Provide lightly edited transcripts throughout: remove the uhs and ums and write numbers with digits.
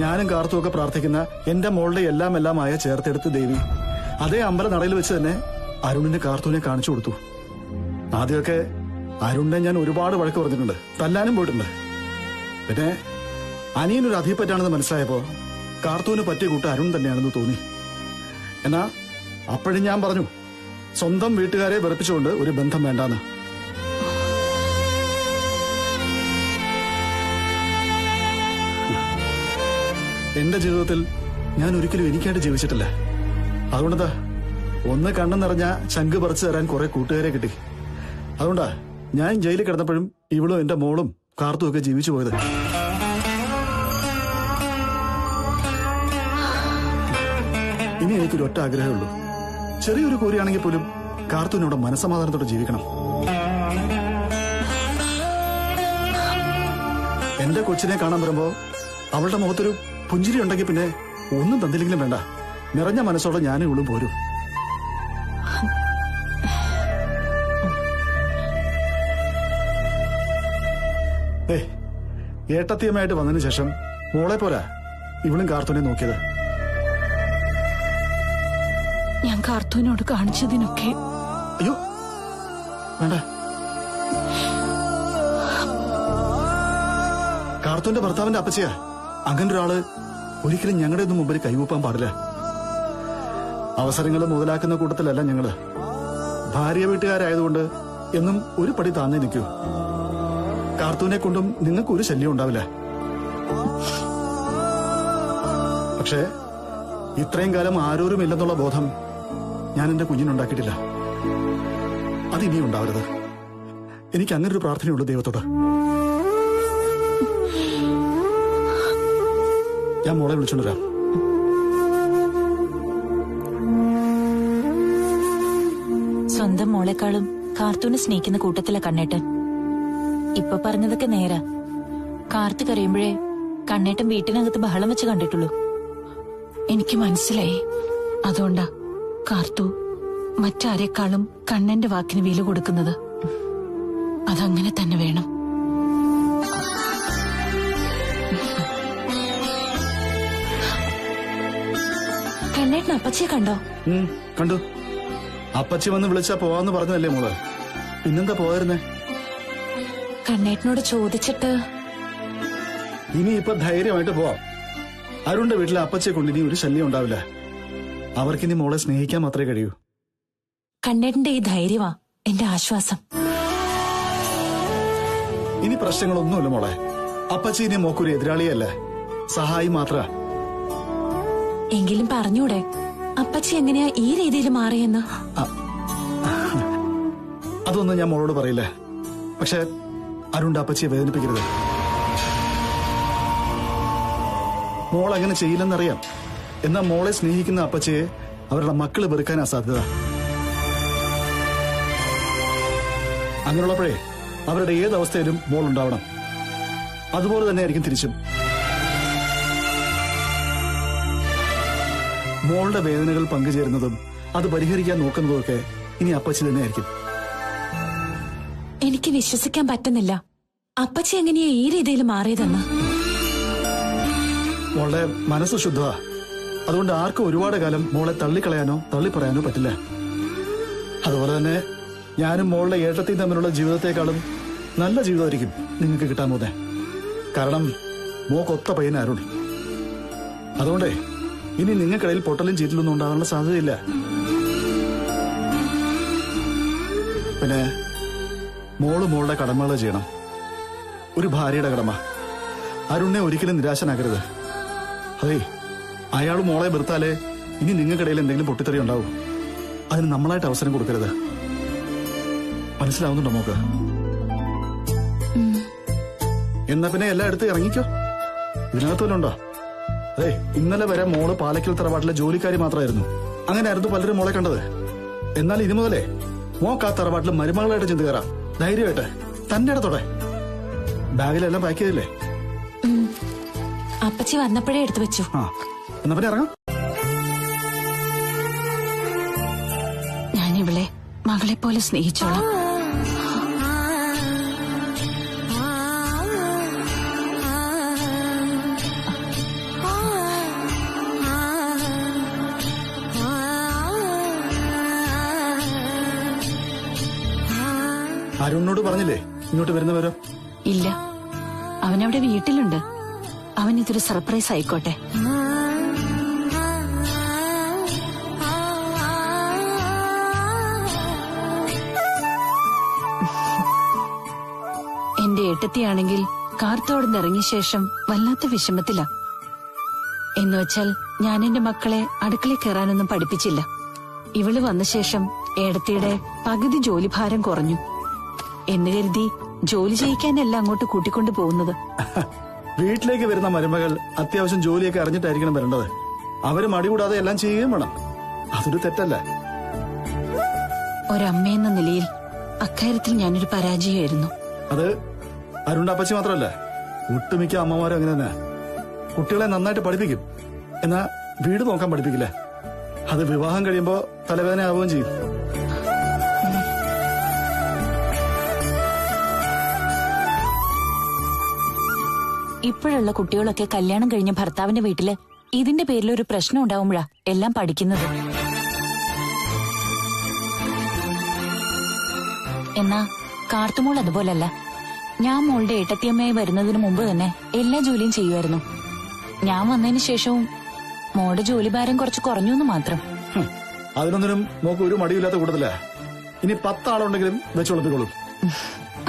ഞാനും കാർത്തുമൊക്കെ പ്രാർത്ഥിക്കുന്ന എന്റെ മോളുടെ എല്ലാമായ ചേർത്തെടുത്ത് ദേവി അതേ അമ്പലനടയിൽ വെച്ച് തന്നെ അരുണിന് കാർത്തൂനെ കാണിച്ചു കൊടുത്തു. ആദ്യമൊക്കെ അരുണിനെ ഞാൻ ഒരുപാട് വഴക്ക് പറഞ്ഞിട്ടുണ്ട്, തല്ലാനും പോയിട്ടുണ്ട്. പിന്നെ അനിയനൊരു അധിപറ്റാണെന്ന് മനസ്സിലായപ്പോ കാർത്തൂന് പറ്റിയ കൂട്ട് അരുൺ തന്നെയാണെന്ന് തോന്നി. എന്നാ അപ്പോഴും ഞാൻ പറഞ്ഞു, സ്വന്തം വീട്ടുകാരെ വെറുപ്പിച്ചുകൊണ്ട് ഒരു ബന്ധം വേണ്ടാന്ന്. എന്റെ ജീവിതത്തിൽ ഞാൻ ഒരിക്കലും എനിക്കായിട്ട് ജീവിച്ചിട്ടില്ല. അതുകൊണ്ടെന്താ, ഒന്ന് കണ്ണു നിറഞ്ഞ ശംഖ് പറിച്ചു തരാൻ കുറെ കൂട്ടുകാരെ കിട്ടി. അതുകൊണ്ടാ ഞാൻ ജയിലിൽ കിടന്നപ്പോഴും ഇവളും എന്റെ മോളും കാർത്തും ഒക്കെ ജീവിച്ചു പോയത്. ഇനി എനിക്കൊരു ഒറ്റ ആഗ്രഹമേ ഉള്ളൂ. ചെറിയൊരു കൂലിയാണെങ്കിൽ പോലും കാർത്തുവിനോട് മനസ്സമാധാനത്തോടെ ജീവിക്കണം. എന്റെ കൊച്ചിനെ കാണാൻ വരുമ്പോ അവളുടെ മുഖത്തൊരു പുഞ്ചിരി ഉണ്ടെങ്കിൽ പിന്നെ ഒന്നും തന്നില്ലെങ്കിലും വേണ്ട, നിറഞ്ഞ മനസ്സോടെ ഞാനും ഇവളും പോരും. ഏട്ടത്തിയമ്മയായിട്ട് വന്നതിന് ശേഷം മോളെ പോരാ ഇവളും കാർത്തൂനെ നോക്കിയത്. ഞാൻ കാർത്തൂനോട് കാണിച്ചതിനൊക്കെ അയ്യോ വേണ്ട. കാർത്തൂന്റെ ഭർത്താവിന്റെ അപ്പച്ചയാ. അങ്ങനെ ഒരാള് ഒരിക്കലും ഞങ്ങളുടെ ഒന്നും മുമ്പിൽ കൈകൂപ്പാൻ പാടില്ല. അവസരങ്ങൾ മുതലാക്കുന്ന കൂട്ടത്തിലല്ല ഞങ്ങള്. ഭാര്യ വീട്ടുകാരായതുകൊണ്ട് എന്നും ഒരു പടി താന്നേ നിൽക്കൂ. കാർത്തൂനെ കൊണ്ടും നിങ്ങൾക്ക് ഒരു ശല്യം ഉണ്ടാവില്ല. പക്ഷേ ഇത്രയും കാലം ആരോരും ഇല്ലെന്നുള്ള ബോധം ഞാൻ എന്റെ കുഞ്ഞിനുണ്ടാക്കിയിട്ടില്ല. അതിനിയും ഉണ്ടാവരുത്. എനിക്ക് അങ്ങനെ ഒരു പ്രാർത്ഥനയുള്ളൂ ദൈവത്തോട്. ഞാൻ മോളെ വിളിച്ചോണ്ടുവരാം. സ്വന്തം മോളെക്കാളും കാർത്തൂനെ സ്നേഹിക്കുന്ന കൂട്ടത്തിലെ കണ്ണേട്ടൻ. ഇപ്പൊ പറഞ്ഞതൊക്കെ നേരാ. കാർത്ത് കരയുമ്പോഴേ കണ്ണേട്ടൻ വീട്ടിനകത്ത് ബഹളം വെച്ച് കണ്ടിട്ടുള്ളൂ. എനിക്ക് മനസ്സിലായി. അതുകൊണ്ടാ കാർത്തു മറ്റാരെക്കാളും കണ്ണന്റെ വാക്കിന് വില കൊടുക്കുന്നത്. അതങ്ങനെ തന്നെ വേണം. കണ്ണേട്ടൻ അപ്പച്ചിയെ കണ്ടോ? കണ്ടു. അപ്പച്ചി വന്ന് വിളിച്ചാ പോവാന്ന് പറഞ്ഞതല്ലേ മോള്, പിന്നെന്താ പോയിരുന്നേ? കണ്ണേട്ടനോട് ചോദിച്ചിട്ട് ഇനിയിപ്പൊ ധൈര്യമായിട്ട് പോവാം. അരുണിന്റെ വീട്ടിലെ അപ്പച്ചയെ കൊണ്ട് ഇനി ഒരു ശല്യം ഉണ്ടാവില്ല. അവർക്കിനി മോളെ സ്നേഹിക്കാൻ മാത്രമേ കഴിയൂ. കണ്ണേട്ടന്റെ ഈ ധൈര്യമാ എന്റെ ആശ്വാസം. ഇനി പ്രശ്നങ്ങളൊന്നുമില്ല മോളെ. അപ്പച്ചി ഇനി മോക്കൊരു എതിരാളിയല്ല, സഹായി മാത്ര. എങ്കിലും പറഞ്ഞൂടെ അപ്പച്ചി എങ്ങനെയാ ഈ രീതിയിൽ മാറിയെന്ന്? അതൊന്നും ഞാൻ മോളോട് പറയില്ല. പക്ഷെ അരുണിന്റെ അപ്പച്ചിയെ വേദനിപ്പിക്കരുത്. മോൾ അങ്ങനെ ചെയ്യില്ലെന്നറിയാം. എന്നാൽ മോളെ സ്നേഹിക്കുന്ന അപ്പച്ചയെ അവരുടെ മക്കള് വെറുക്കാനാ സാധ്യത. അങ്ങനെയുള്ളപ്പോഴേ അവരുടെ ഏതവസ്ഥയിലും മോൾ ഉണ്ടാവണം. അതുപോലെ തന്നെ ആയിരിക്കും തിരിച്ചും. മോളുടെ വേദനകൾ പങ്കുചേരുന്നതും അത് പരിഹരിക്കാൻ നോക്കുന്നതുമൊക്കെ ഇനി അപ്പച്ചി തന്നെയായിരിക്കും. എനിക്ക് വിശ്വസിക്കാൻ പറ്റുന്നില്ല അപ്പച്ചി എങ്ങനെയാ ഈ രീതിയിൽ മാറിയതെന്ന്. മോളുടെ മനസ്സ് ശുദ്ധമാ. അതുകൊണ്ട് ആർക്കും ഒരുപാട് കാലം മോളെ തള്ളിക്കളയാനോ തള്ളിപ്പറയാനോ പറ്റില്ല. അതുപോലെ തന്നെ ഞാനും മോളുടെ ഏട്ടത്തെയും തമ്മിലുള്ള ജീവിതത്തെക്കാളും നല്ല ജീവിതമായിരിക്കും നിങ്ങൾക്ക് കിട്ടാൻ പോകുന്നത്. കാരണം മോക്കൊത്ത പയ്യൻ അരുൺ. അതുകൊണ്ടേ ഇനി നിങ്ങൾക്കിടയിൽ പൊട്ടലും ചീറ്റലൊന്നും ഉണ്ടാകാനുള്ള സാധ്യതയില്ല. പിന്നെ മോളുടെ കടമകൾ ചെയ്യണം. ഒരു ഭാര്യയുടെ കടമ. അരുണിനെ ഒരിക്കലും നിരാശനാക്കരുത്. അതെ, അയാൾ മോളെ വെറുത്താലേ ഇനി നിങ്ങൾക്കിടയിൽ എന്തെങ്കിലും പൊട്ടിത്തെറി ഉണ്ടാവും. അതിന് നമ്മളായിട്ട് അവസരം കൊടുക്കരുത്. മനസ്സിലാവുന്നുണ്ടോ മോക്ക്? എന്നാ പിന്നെ എല്ലായിടത്തും ഇറങ്ങിക്കോ. ഇതിനകത്ത് വല്ലതും ഉണ്ടോ? അതെ, ഇന്നലെ വരെ മോള് പാലക്കൽ തറവാട്ടിലെ ജോലിക്കാരി മാത്രമായിരുന്നു. അങ്ങനെയായിരുന്നു പലരും മോളെ കണ്ടത്. എന്നാൽ ഇനി മുതലേ മോക്ക് ആ തറവാട്ടിൽ മരുമകളായിട്ട് ചെന്ന് കയറാം. ധൈര്യമായിട്ട് തന്റെ ഇടത്തോടെ. ബാഗിലെല്ലാം പാക്ക് ചെയ്തില്ലേ? അപ്പച്ചി വന്നപ്പോഴേ എടുത്തു വെച്ചു. എന്നാ പിന്നെ ഇറങ്ങാം. ഞാനിവളെ മകളെ പോലെ സ്നേഹിച്ചോളാം. അരുണിനോട് പറഞ്ഞില്ലേ ഇങ്ങോട്ട് വരുന്നവരോ? ഇല്ല, അവനവിടെ വീട്ടിലുണ്ട്. അവൻ ഇതൊരു സർപ്രൈസ് ആയിക്കോട്ടെ. എന്റെ ഏട്ടത്തിയാണെങ്കിൽ കാർത്തോടുന്ന് ഇറങ്ങിയ ശേഷം വല്ലാത്ത വിഷമത്തില. എന്നുവെച്ചാൽ ഞാൻ എന്റെ മക്കളെ അടുക്കളയിൽ കയറാനൊന്നും പഠിപ്പിച്ചില്ല. ഇവള് വന്ന ശേഷം ഏടത്തിയുടെ പകുതി ജോലിഭാരം കുറഞ്ഞു എന്ന് കരുതി ജോലി ചെയ്യിക്കാനല്ല അങ്ങോട്ട് കൂട്ടിക്കൊണ്ടു പോകുന്നത്. വീട്ടിലേക്ക് വരുന്ന മരുമകൾ അത്യാവശ്യം ജോലിയൊക്കെ അറിഞ്ഞിട്ടായിരിക്കണം വരേണ്ടത്. അവര് മടികൂടാതെ എല്ലാം ചെയ്യുകയും വേണം. അതൊരു തെറ്റല്ല. ഒരമ്മയെന്ന നിലയിൽ അക്കാര്യത്തിൽ ഞാനൊരു പരാജയമായിരുന്നു. അത് അരുണിന്റെ അപ്പച്ചി മാത്രമല്ല, ഒട്ടുമിക്ക അമ്മമാരും അങ്ങനെ തന്നെ. കുട്ടികളെ നന്നായിട്ട് പഠിപ്പിക്കും, എന്നാ വീട് നോക്കാൻ പഠിപ്പിക്കില്ല. അത് വിവാഹം കഴിയുമ്പോ തലവേദന ആവുകയും ചെയ്യും. ഇപ്പോഴുള്ള കുട്ടികളൊക്കെ കല്യാണം കഴിഞ്ഞ ഭർത്താവിന്റെ വീട്ടില് ഇതിന്റെ പേരിൽ ഒരു പ്രശ്നം ഉണ്ടാവുമ്പോഴാ എല്ലാം പഠിക്കുന്നത്. എന്നാ കാർത്തുമോൾ അതുപോലല്ല. ഞാൻ മോളുടെ ഏട്ടത്തിയമ്മയായി വരുന്നതിന് മുമ്പ് തന്നെ എല്ലാ ജോലിയും ചെയ്യുമായിരുന്നു. ഞാൻ വന്നതിന് ശേഷവും മോളുടെ ജോലിഭാരം കുറച്ച് കുറഞ്ഞു എന്ന് മാത്രം. അതിനൊന്നിനും മോക്ക് ഒരു മടിയില്ലാത്ത കൂട്ടത്തില്ല. ഇനി 10 ആളുണ്ടെങ്കിലും വെച്ചൊളിപ്പിക്കോളൂ.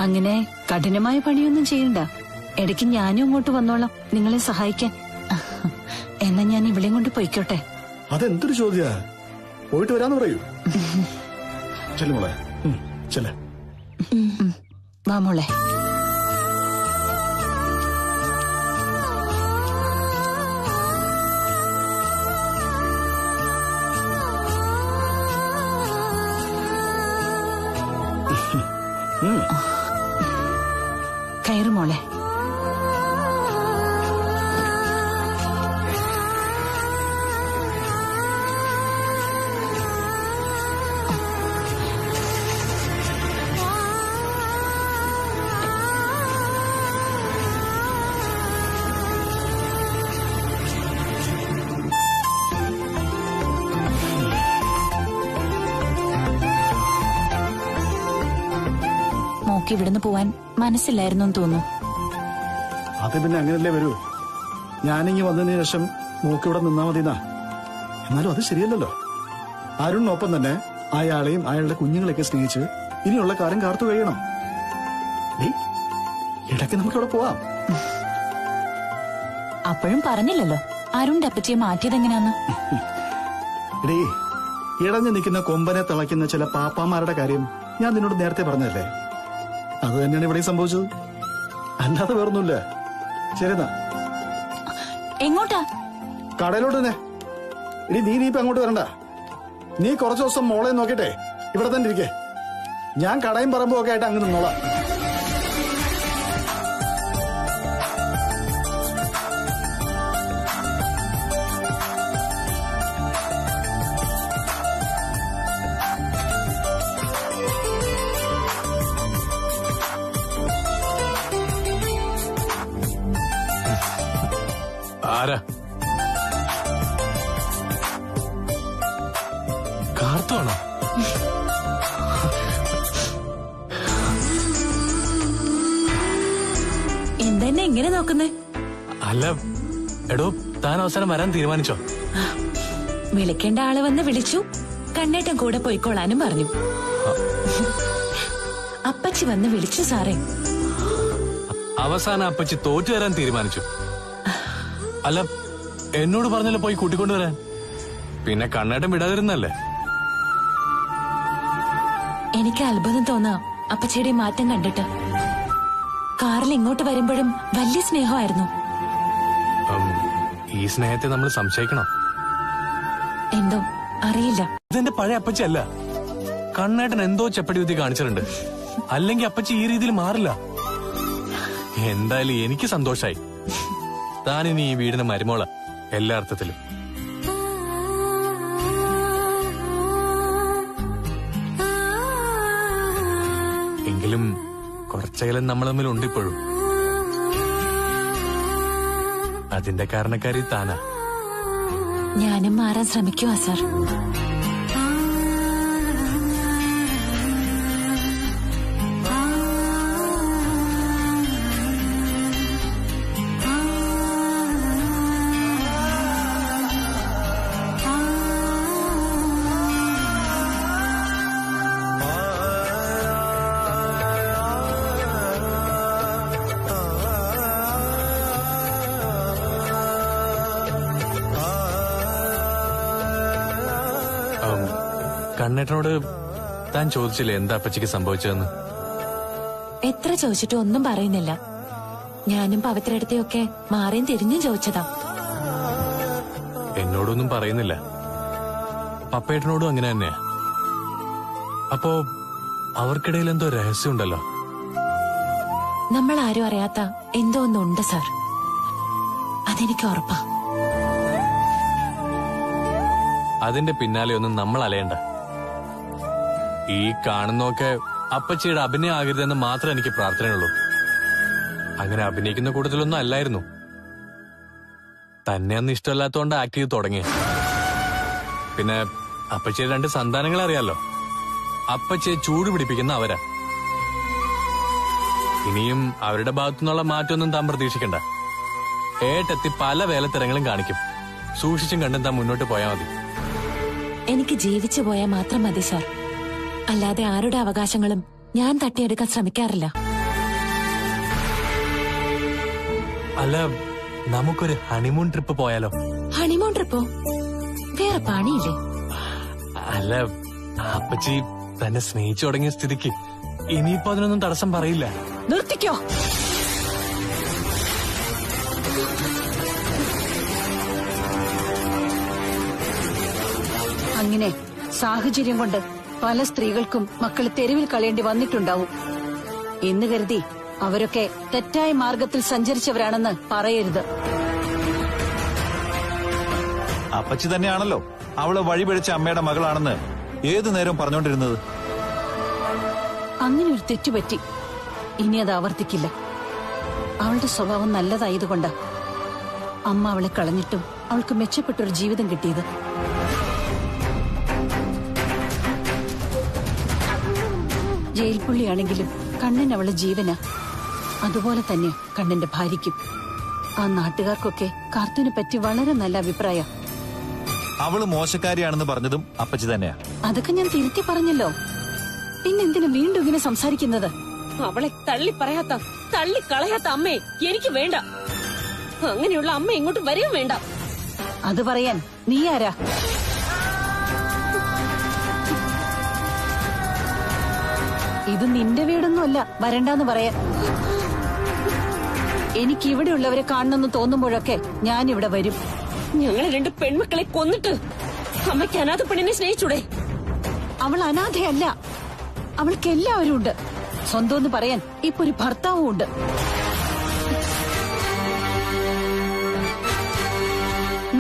അങ്ങനെ കഠിനമായ പണിയൊന്നും ചെയ്യണ്ട. ഇടയ്ക്ക് ഞാനും അങ്ങോട്ട് വന്നോളാം നിങ്ങളെ സഹായിക്കാൻ. എന്നാ ഞാൻ ഇവിടെയും കൊണ്ട് പോയിക്കോട്ടെ. അതെന്തൊരു ചോദ്യാ? പോയിട്ട് വരാന്ന് പറയൂ. ചെല്ലുമോളെ, ചെല്ല. വാ മോളെ. കയറ് മോളെ. മോക്ക് ഇവിടുന്ന് പോവാൻ മനസ്സില്ലായിരുന്നു തോന്നുന്നു. അത് പിന്നെ അങ്ങനല്ലേ വരൂ. ഞാനിങ്ങി വന്നതിന് ശേഷം മോക്ക് ഇവിടെ നിന്നാ മതിന്നാ. എന്നാലും അത് ശരിയല്ലല്ലോ. അരുണിനൊപ്പം തന്നെ അയാളെയും അയാളുടെ കുഞ്ഞുങ്ങളെയൊക്കെ സ്നേഹിച്ച് ഇനിയുള്ള കാര്യം കാർത്തു കഴിയണം. ഇടയ്ക്ക് നമുക്ക് ഇവിടെ പോവാം. അപ്പോഴും പറഞ്ഞില്ലല്ലോ അരുണിന്റെ അപ്പച്ചിയെ മാറ്റിയതെങ്ങനെയാന്ന്. എടീ, ഇടഞ്ഞു നിൽക്കുന്ന കൊമ്പനെ തിളയ്ക്കുന്ന ചില പാപ്പാമാരുടെ കാര്യം ഞാൻ നിന്നോട് നേരത്തെ പറഞ്ഞല്ലേ. അത് തന്നെയാണ് ഇവിടെ സംഭവിച്ചത്, അല്ലാതെ വേറൊന്നുമില്ല. ശരിന്നാ, എങ്ങോട്ടാ? കടയിലോട്ട് തന്നെ. ഇനി നീ ഇപ്പൊ അങ്ങോട്ട് വരണ്ട. നീ കുറച്ചു ദിവസം മോളെ നോക്കിട്ടെ ഇവിടെ തന്നെ ഇരിക്കേ. ഞാൻ കടയും പറമ്പും ഒക്കെ ആയിട്ട് അങ്ങ് നിന്നോളാം. ആരാ? കാർത്തുവാണോ? എന്തെന്നെ ഇങ്ങനെ നോക്കുന്നേ? അല്ല എടോ, താൻ അവസാനം വരാൻ തീരുമാനിച്ചോ? വിളിക്കേണ്ട ആള് വന്ന് വിളിച്ചു. കണ്ണേട്ടൻ കൂടെ പോയിക്കോളാനും പറഞ്ഞു. അപ്പച്ചി വന്ന് വിളിച്ചു സാറേ. അവസാനം അപ്പച്ചി തോറ്റു തരാൻ തീരുമാനിച്ചു. അല്ല, എന്നോട് പറഞ്ഞല്ലോ പോയി കൂട്ടിക്കൊണ്ടുവരാൻ. പിന്നെ കണ്ണേട്ടൻ വിടാതിരുന്നല്ലേ. എനിക്ക് അത്ഭുതം തോന്നാ അപ്പച്ചിയുടെ മാറ്റം കണ്ടിട്ട്. കാറിൽ ഇങ്ങോട്ട് വരുമ്പോഴും വലിയ സ്നേഹമായിരുന്നു. ഈ സ്നേഹത്തെ നമ്മൾ സംശയിക്കണം. എന്തോ അറിയില്ല. ഇതെന്റെ പഴയ അപ്പച്ചി അല്ല. കണ്ണേട്ടൻ എന്തോ ചെപ്പടി വിധി കാണിച്ചിട്ടുണ്ട്. അല്ലെങ്കിൽ അപ്പച്ചി ഈ രീതിയിൽ മാറില്ല. എന്തായാലും എനിക്ക് സന്തോഷായി. താനിനി ഈ വീടിന് മരുമോള എല്ലാ അർത്ഥത്തിലും. എങ്കിലും കുറച്ചകലം നമ്മൾ തമ്മിൽ ഉണ്ടിപ്പോഴും. അതിന്റെ കാരണക്കാരി താനാ. ഞാനും മാറാൻ ശ്രമിക്കുവാ സാർ. കണ്ണേട്ടനോട് താൻ ചോദിച്ചില്ലേ എന്താ അപ്പച്ചിക്ക് സംഭവിച്ചതെന്ന്? എത്ര ചോദിച്ചിട്ടും ഒന്നും പറയുന്നില്ല. ഞാനും പവിത്രടുത്തെയൊക്കെ മാറിയും തിരിഞ്ഞും ചോദിച്ചതാ. എന്നോടൊന്നും പറയുന്നില്ല. പപ്പേട്ടനോടും അങ്ങനെ തന്നെയാ. അപ്പോ അവർക്കിടയിൽ എന്തോ രഹസ്യമുണ്ടല്ലോ. നമ്മൾ ആരും അറിയാത്ത എന്തോ ഒന്നുണ്ട് സാർ, അതെനിക്ക് ഉറപ്പാ. അതിന്റെ പിന്നാലെ ഒന്നും നമ്മൾ അലയണ്ട. ഈ കാണുന്നൊക്കെ അപ്പച്ചിയുടെ അഭിനയം ആകരുതെന്ന് മാത്രമേ എനിക്ക് പ്രാർത്ഥനയുള്ളൂ. അങ്ങനെ അഭിനയിക്കുന്ന കൂട്ടത്തിലൊന്നും അല്ലായിരുന്നു. തന്നെ അന്ന് ഇഷ്ടമല്ലാത്തോണ്ട് ആക്ട് ചെയ്ത് തുടങ്ങിയ. പിന്നെ അപ്പച്ചിയുടെ 2 സന്താനങ്ങളെ അറിയാലോ. അപ്പച്ചിയെ ചൂട് പിടിപ്പിക്കുന്ന അവരാ. ഇനിയും അവരുടെ ഭാഗത്തുനിന്നുള്ള മാറ്റമൊന്നും താൻ പ്രതീക്ഷിക്കണ്ട. ഏട്ടെത്തി പല വേലത്തിരങ്ങളും കാണിക്കും. സൂക്ഷിച്ചും കണ്ടും താൻ മുന്നോട്ട് പോയാൽ മതി. എനിക്ക് ജീവിച്ചു പോയാൽ മാത്രം മതി സാർ. അല്ലാതെ ആരുടെ അവകാശങ്ങളും ഞാൻ തട്ടിയെടുക്കാൻ ശ്രമിക്കാറില്ല. അല്ല, നമുക്കൊരു ഹണിമൂൺ ട്രിപ്പ് പോയാലോ? ഹണിമൂൺ ട്രിപ്പോ? വേറെ പണിയില്ലേ? അല്ല, അപ്പച്ചി തന്നെ സ്നേഹിച്ചു തുടങ്ങിയ സ്ഥിതിക്ക് ഇനിയിപ്പോ അതിനൊന്നും തടസ്സം പറയില്ല. നിർത്തിക്കോ. അങ്ങനെ സാഹചര്യം കൊണ്ട് പല സ്ത്രീകൾക്കും മക്കളെ തെരുവിൽ കളയേണ്ടി വന്നിട്ടുണ്ടാവും എന്ന് കരുതി അവരൊക്കെ തെറ്റായ മാർഗത്തിൽ സഞ്ചരിച്ചവരാണെന്ന് പറയരുത്. അപ്പച്ചി തന്നെയാണല്ലോ അവള് വഴിപിഴച്ച അമ്മയുടെ മകളാണെന്ന് ഏതു നേരം പറഞ്ഞുകൊണ്ടിരുന്നത്. അങ്ങനെ ഒരു തെറ്റുപറ്റി. ഇനി അത് ആവർത്തിക്കില്ല. അവളുടെ സ്വഭാവം നല്ലതായതുകൊണ്ടാ അമ്മ അവളെ കളഞ്ഞിട്ടും അവൾക്ക് മെച്ചപ്പെട്ടൊരു ജീവിതം കിട്ടിയത്. ജയിൽ പുള്ളിയാണെങ്കിലും കണ്ണൻ അവളെ ജീവനാ. അതുപോലെ തന്നെ കണ്ണന്റെ ഭാര്യയ്ക്കും. ആ നാട്ടുകാർക്കൊക്കെ കാർത്തൂനെ പറ്റി വളരെ നല്ല അഭിപ്രായം. അവള് മോശക്കാരിയാണെന്ന് പറഞ്ഞതും അപ്പച്ചി തന്നെയാ. അതൊക്കെ ഞാൻ തിരുത്തി പറഞ്ഞല്ലോ. പിന്നെന്തിനു വീണ്ടും ഇങ്ങനെ സംസാരിക്കുന്നത്? അവളെ തള്ളി പറയാത്ത, തള്ളിക്കളയാത്ത അമ്മയെ എനിക്ക് വേണ്ട. അങ്ങനെയുള്ള അമ്മ ഇങ്ങോട്ട് വരികയും വേണ്ട. അത് പറയാൻ നീ ആരാ? ഇത് നിന്റെ വീടൊന്നുമല്ല വരണ്ടാന്ന് പറയാൻ. എനിക്ക് ഇവിടെയുള്ളവരെ കാണണമെന്ന് തോന്നുമ്പോഴൊക്കെ ഞാൻ ഇവിടെ വരും. ഞങ്ങളെ 2 പെൺമക്കളെ കൊന്നിട്ട് അമ്മയ്ക്ക് അനാഥ പെണ്ണിനെ സ്നേഹിച്ചൂടെ? അവൾ അനാഥയല്ല. അവൾക്ക് എല്ലാവരും ഉണ്ട്. സ്വന്തം എന്ന് പറയാൻ ഇപ്പൊ ഒരു ഭർത്താവും ഉണ്ട്.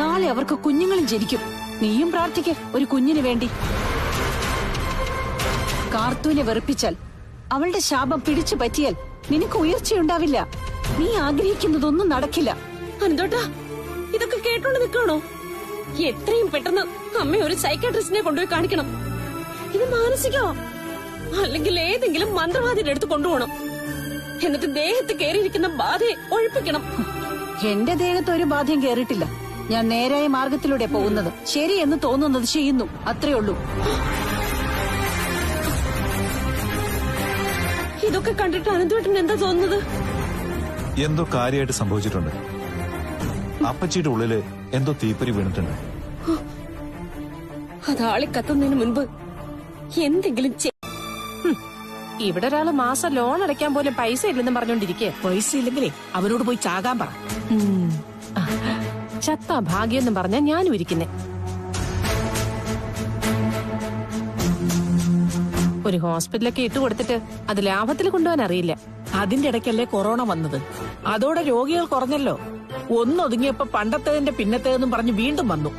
നാളെ അവർക്ക് കുഞ്ഞുങ്ങളും ജനിക്കും. നീയും പ്രാർത്ഥിക്ക് ഒരു കുഞ്ഞിന് വേണ്ടി. കാർത്തൂനെ വെറുപ്പിച്ചാൽ, അവളുടെ ശാപം പിടിച്ചു പറ്റിയാൽ നിനക്ക് ഉയർച്ചയുണ്ടാവില്ല. നീ ആഗ്രഹിക്കുന്നതൊന്നും നടക്കില്ല. അനന്തോട്ടാ, ഇതൊക്കെ കേട്ടോണ്ട് നിൽക്കണോ? എത്രയും പെട്ടെന്ന് അമ്മ ഒരു സൈക്കാട്രിസ്റ്റിനെ കൊണ്ടുപോയി കാണിക്കണം. ഇത് മാനസികോ അല്ലെങ്കിൽ ഏതെങ്കിലും മന്ത്രവാദിയുടെ അടുത്ത് കൊണ്ടുപോകണം. എന്നിട്ട് ദേഹത്ത് കയറിയിരിക്കുന്ന ബാധയെ ഒഴിപ്പിക്കണം. എന്റെ ദേഹത്ത് ഒരു ബാധയും കയറിയിട്ടില്ല. ഞാൻ നേരായ മാർഗത്തിലൂടെ പോകുന്നത്. ശരിയെന്ന് തോന്നുന്നത് ചെയ്യുന്നു, അത്രേ ഉള്ളൂ. ഇതൊക്കെ കണ്ടിട്ട് അനന്തോട്ടൻ എന്താ തോന്നുന്നത്? എന്തോ കാര്യമായിട്ട് സംഭവിച്ചിട്ടുണ്ട്. അപ്പച്ചിയുടെ ഉള്ളില് എന്തോ തീപ്പൊരി വീണിട്ടുണ്ട്. അതാളി കത്തുന്നതിന് മുൻപ് എന്തെങ്കിലും ഇവിടെ ഒരാള് മാസം ലോൺ അടയ്ക്കാൻ പോലും പൈസ ഇല്ലെന്ന് പറഞ്ഞോണ്ടിരിക്കേ. പൈസ ഇല്ലെങ്കിലേ അവനോട് പോയി ചാകാൻ പറ. ചത്ത ഭാഗ്യം പറഞ്ഞാ ഞാനും ഇരിക്കുന്നേ. ഒരു ഹോസ്പിറ്റലൊക്കെ ഇട്ട് കൊടുത്തിട്ട് അത് ലാഭത്തിൽ കൊണ്ടുപോകാൻ അറിയില്ല. അതിന്റെ ഇടയ്ക്കല്ലേ കൊറോണ വന്നത്. അതോടെ രോഗികൾ കുറഞ്ഞല്ലോ. ഒന്നൊതുങ്ങിയപ്പോ പണ്ടത്തേതിന്റെ പിന്നത്തേതെന്നും പറഞ്ഞ് വീണ്ടും വന്നു.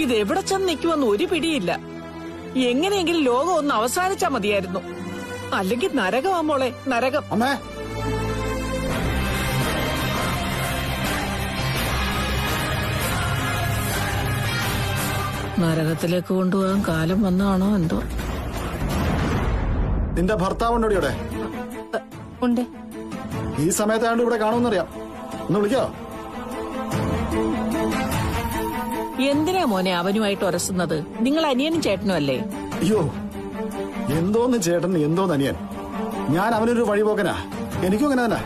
ഇതെവിടെ ചെന്ന് നിൽക്കുമെന്ന് ഒരു പിടിയില്ല. എങ്ങനെയെങ്കിലും ലോകം ഒന്ന് അവസാനിച്ചാ മതിയായിരുന്നു. അല്ലെങ്കിൽ നരകമാ മോളെ, നരകം. അമ്മേ, നരകത്തിലേക്ക് കൊണ്ടുപോകാൻ കാലം വന്നാണോ എന്തോ. നിന്റെ ഭർത്താവുണ്ടോടി ഇവിടെ? ഉണ്ട്. ഈ സമയത്തായോണ്ട് ഇവിടെ കാണുമെന്നറിയാം. ഒന്ന് വിളിക്കോ? എന്തിനാ മോനെ അവനുമായിട്ട് ഉരസുന്നത്? നിങ്ങൾ അനിയനും ചേട്ടനും അല്ലേ? അയ്യോ, എന്തോന്ന് ചേട്ടൻ, എന്തോന്ന് അനിയൻ. ഞാൻ അവനൊരു വഴിപോക്കനാ. എനിക്കും അങ്ങനെ തന്നെ.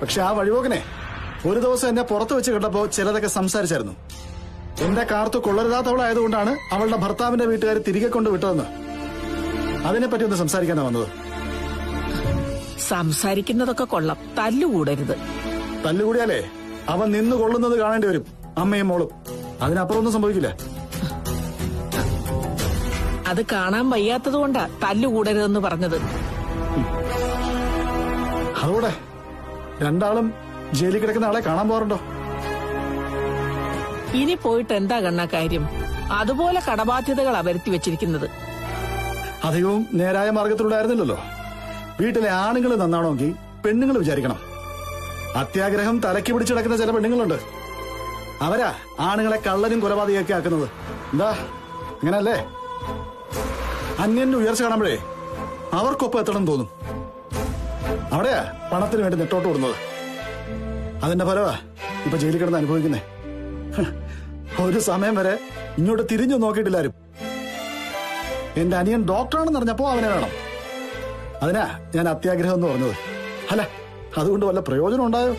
പക്ഷെ ആ വഴിപോക്കനെ ഒരു ദിവസം എന്നെ പുറത്തു വെച്ച് കണ്ടപ്പോ ചിലതൊക്കെ സംസാരിച്ചായിരുന്നു. എന്റെ കാർത്തു കൊള്ളരുതാത്തവളായതുകൊണ്ടാണ് അവളുടെ ഭർത്താവിന്റെ വീട്ടുകാർ തിരികെ കൊണ്ട് വിട്ടതെന്ന്. അതിനെപ്പറ്റി ഒന്ന് സംസാരിക്കാനാ വന്നത്. സംസാരിക്കുന്നതൊക്കെ കൊള്ളാം, തല്ലുകൂടരുത്. തല്ലുകൂടിയാലേ അവൻ നിന്ന് കൊള്ളുന്നത് കാണേണ്ടി വരും, അമ്മയും മോളും. അതിനപ്പുറം ഒന്നും സംഭവിക്കില്ല. അത് കാണാൻ വയ്യാത്തതുകൊണ്ടാ തല്ലുകൂടരുതെന്ന് പറഞ്ഞത്. അതോടെ രണ്ടാളും ജയിലിൽ കിടക്കുന്ന ആളെ കാണാൻ പോകാറുണ്ടോ? ഇനി പോയിട്ട് എന്താ കണ്ണ കാര്യം? അതുപോലെ കടബാധ്യതകളാ വരുത്തി വെച്ചിരിക്കുന്നത്. അധികവും നേരായ മാർഗത്തിലുണ്ടായിരുന്നില്ലല്ലോ. വീട്ടിലെ ആണുങ്ങൾ നന്നാണെങ്കിൽ പെണ്ണുങ്ങൾ വിചാരിക്കണം. അത്യാഗ്രഹം തലയ്ക്ക് പിടിച്ചു കിടക്കുന്ന ചില പെണ്ണുങ്ങളുണ്ട്. അവരാ ആണുങ്ങളെ കള്ളനും കൊലപാതകയൊക്കെ ആക്കുന്നത്. എന്താ അങ്ങനല്ലേ? അന്യന്റെ ഉയർച്ച കാണുമ്പോഴേ അവർക്കൊപ്പം എത്തണം തോന്നും. അവിടെയാ പണത്തിന് വേണ്ടി നെട്ടോട്ട് വിടുന്നത്. അതിന്റെ ഫലമാ ഇപ്പൊ ജയിലിൽ കിടന്ന് അനുഭവിക്കുന്നേ. ഒരു സമയം വരെ ഇങ്ങോട്ട് തിരിഞ്ഞു നോക്കിയിട്ടില്ലാരും. എന്റെ അനിയൻ ഡോക്ടറാണെന്ന് അറിഞ്ഞപ്പോ അവനെ വേണം. അതിനാ ഞാൻ അത്യാഗ്രഹം എന്ന് പറഞ്ഞത്. അല്ല, അതുകൊണ്ട് വല്ല പ്രയോജനം ഉണ്ടായോ?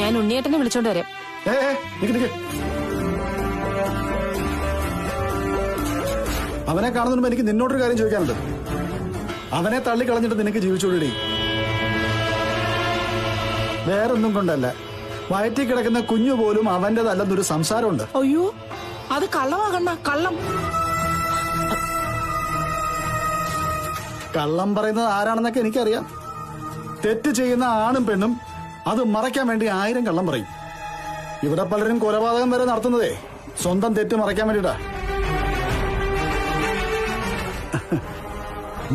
ഞാൻ ഉണ്ണിയേട്ടനെ വിളിച്ചോണ്ട് വരാം. നിക്ക്. അവനെ കാണുന്നതിന് എനിക്ക് നിന്നോട്ടൊരു കാര്യം ചോദിക്കാനുണ്ട്. അവനെ തള്ളിക്കളഞ്ഞിട്ട് നിനക്ക് ജീവിച്ചോളി. വേറൊന്നും കൊണ്ടല്ല, വയറ്റിൽ കിടക്കുന്ന കുഞ്ഞു പോലും അവന്റേതല്ലെന്നൊരു സംസാരമുണ്ട്. അയ്യോ, അത് കള്ളമാകണ്ട, കള്ളം. കള്ളം പറയുന്നത് ആരാണെന്നൊക്കെ എനിക്കറിയാം. തെറ്റ് ചെയ്യുന്ന ആണും പെണ്ണും അത് മറയ്ക്കാൻ വേണ്ടി 1000 കള്ളം പറയും. ഇവിടെ പലരും കൊലപാതകം വരെ നടത്തുന്നതേ സ്വന്തം തെറ്റ് മറയ്ക്കാൻ വേണ്ടിട്ടാ.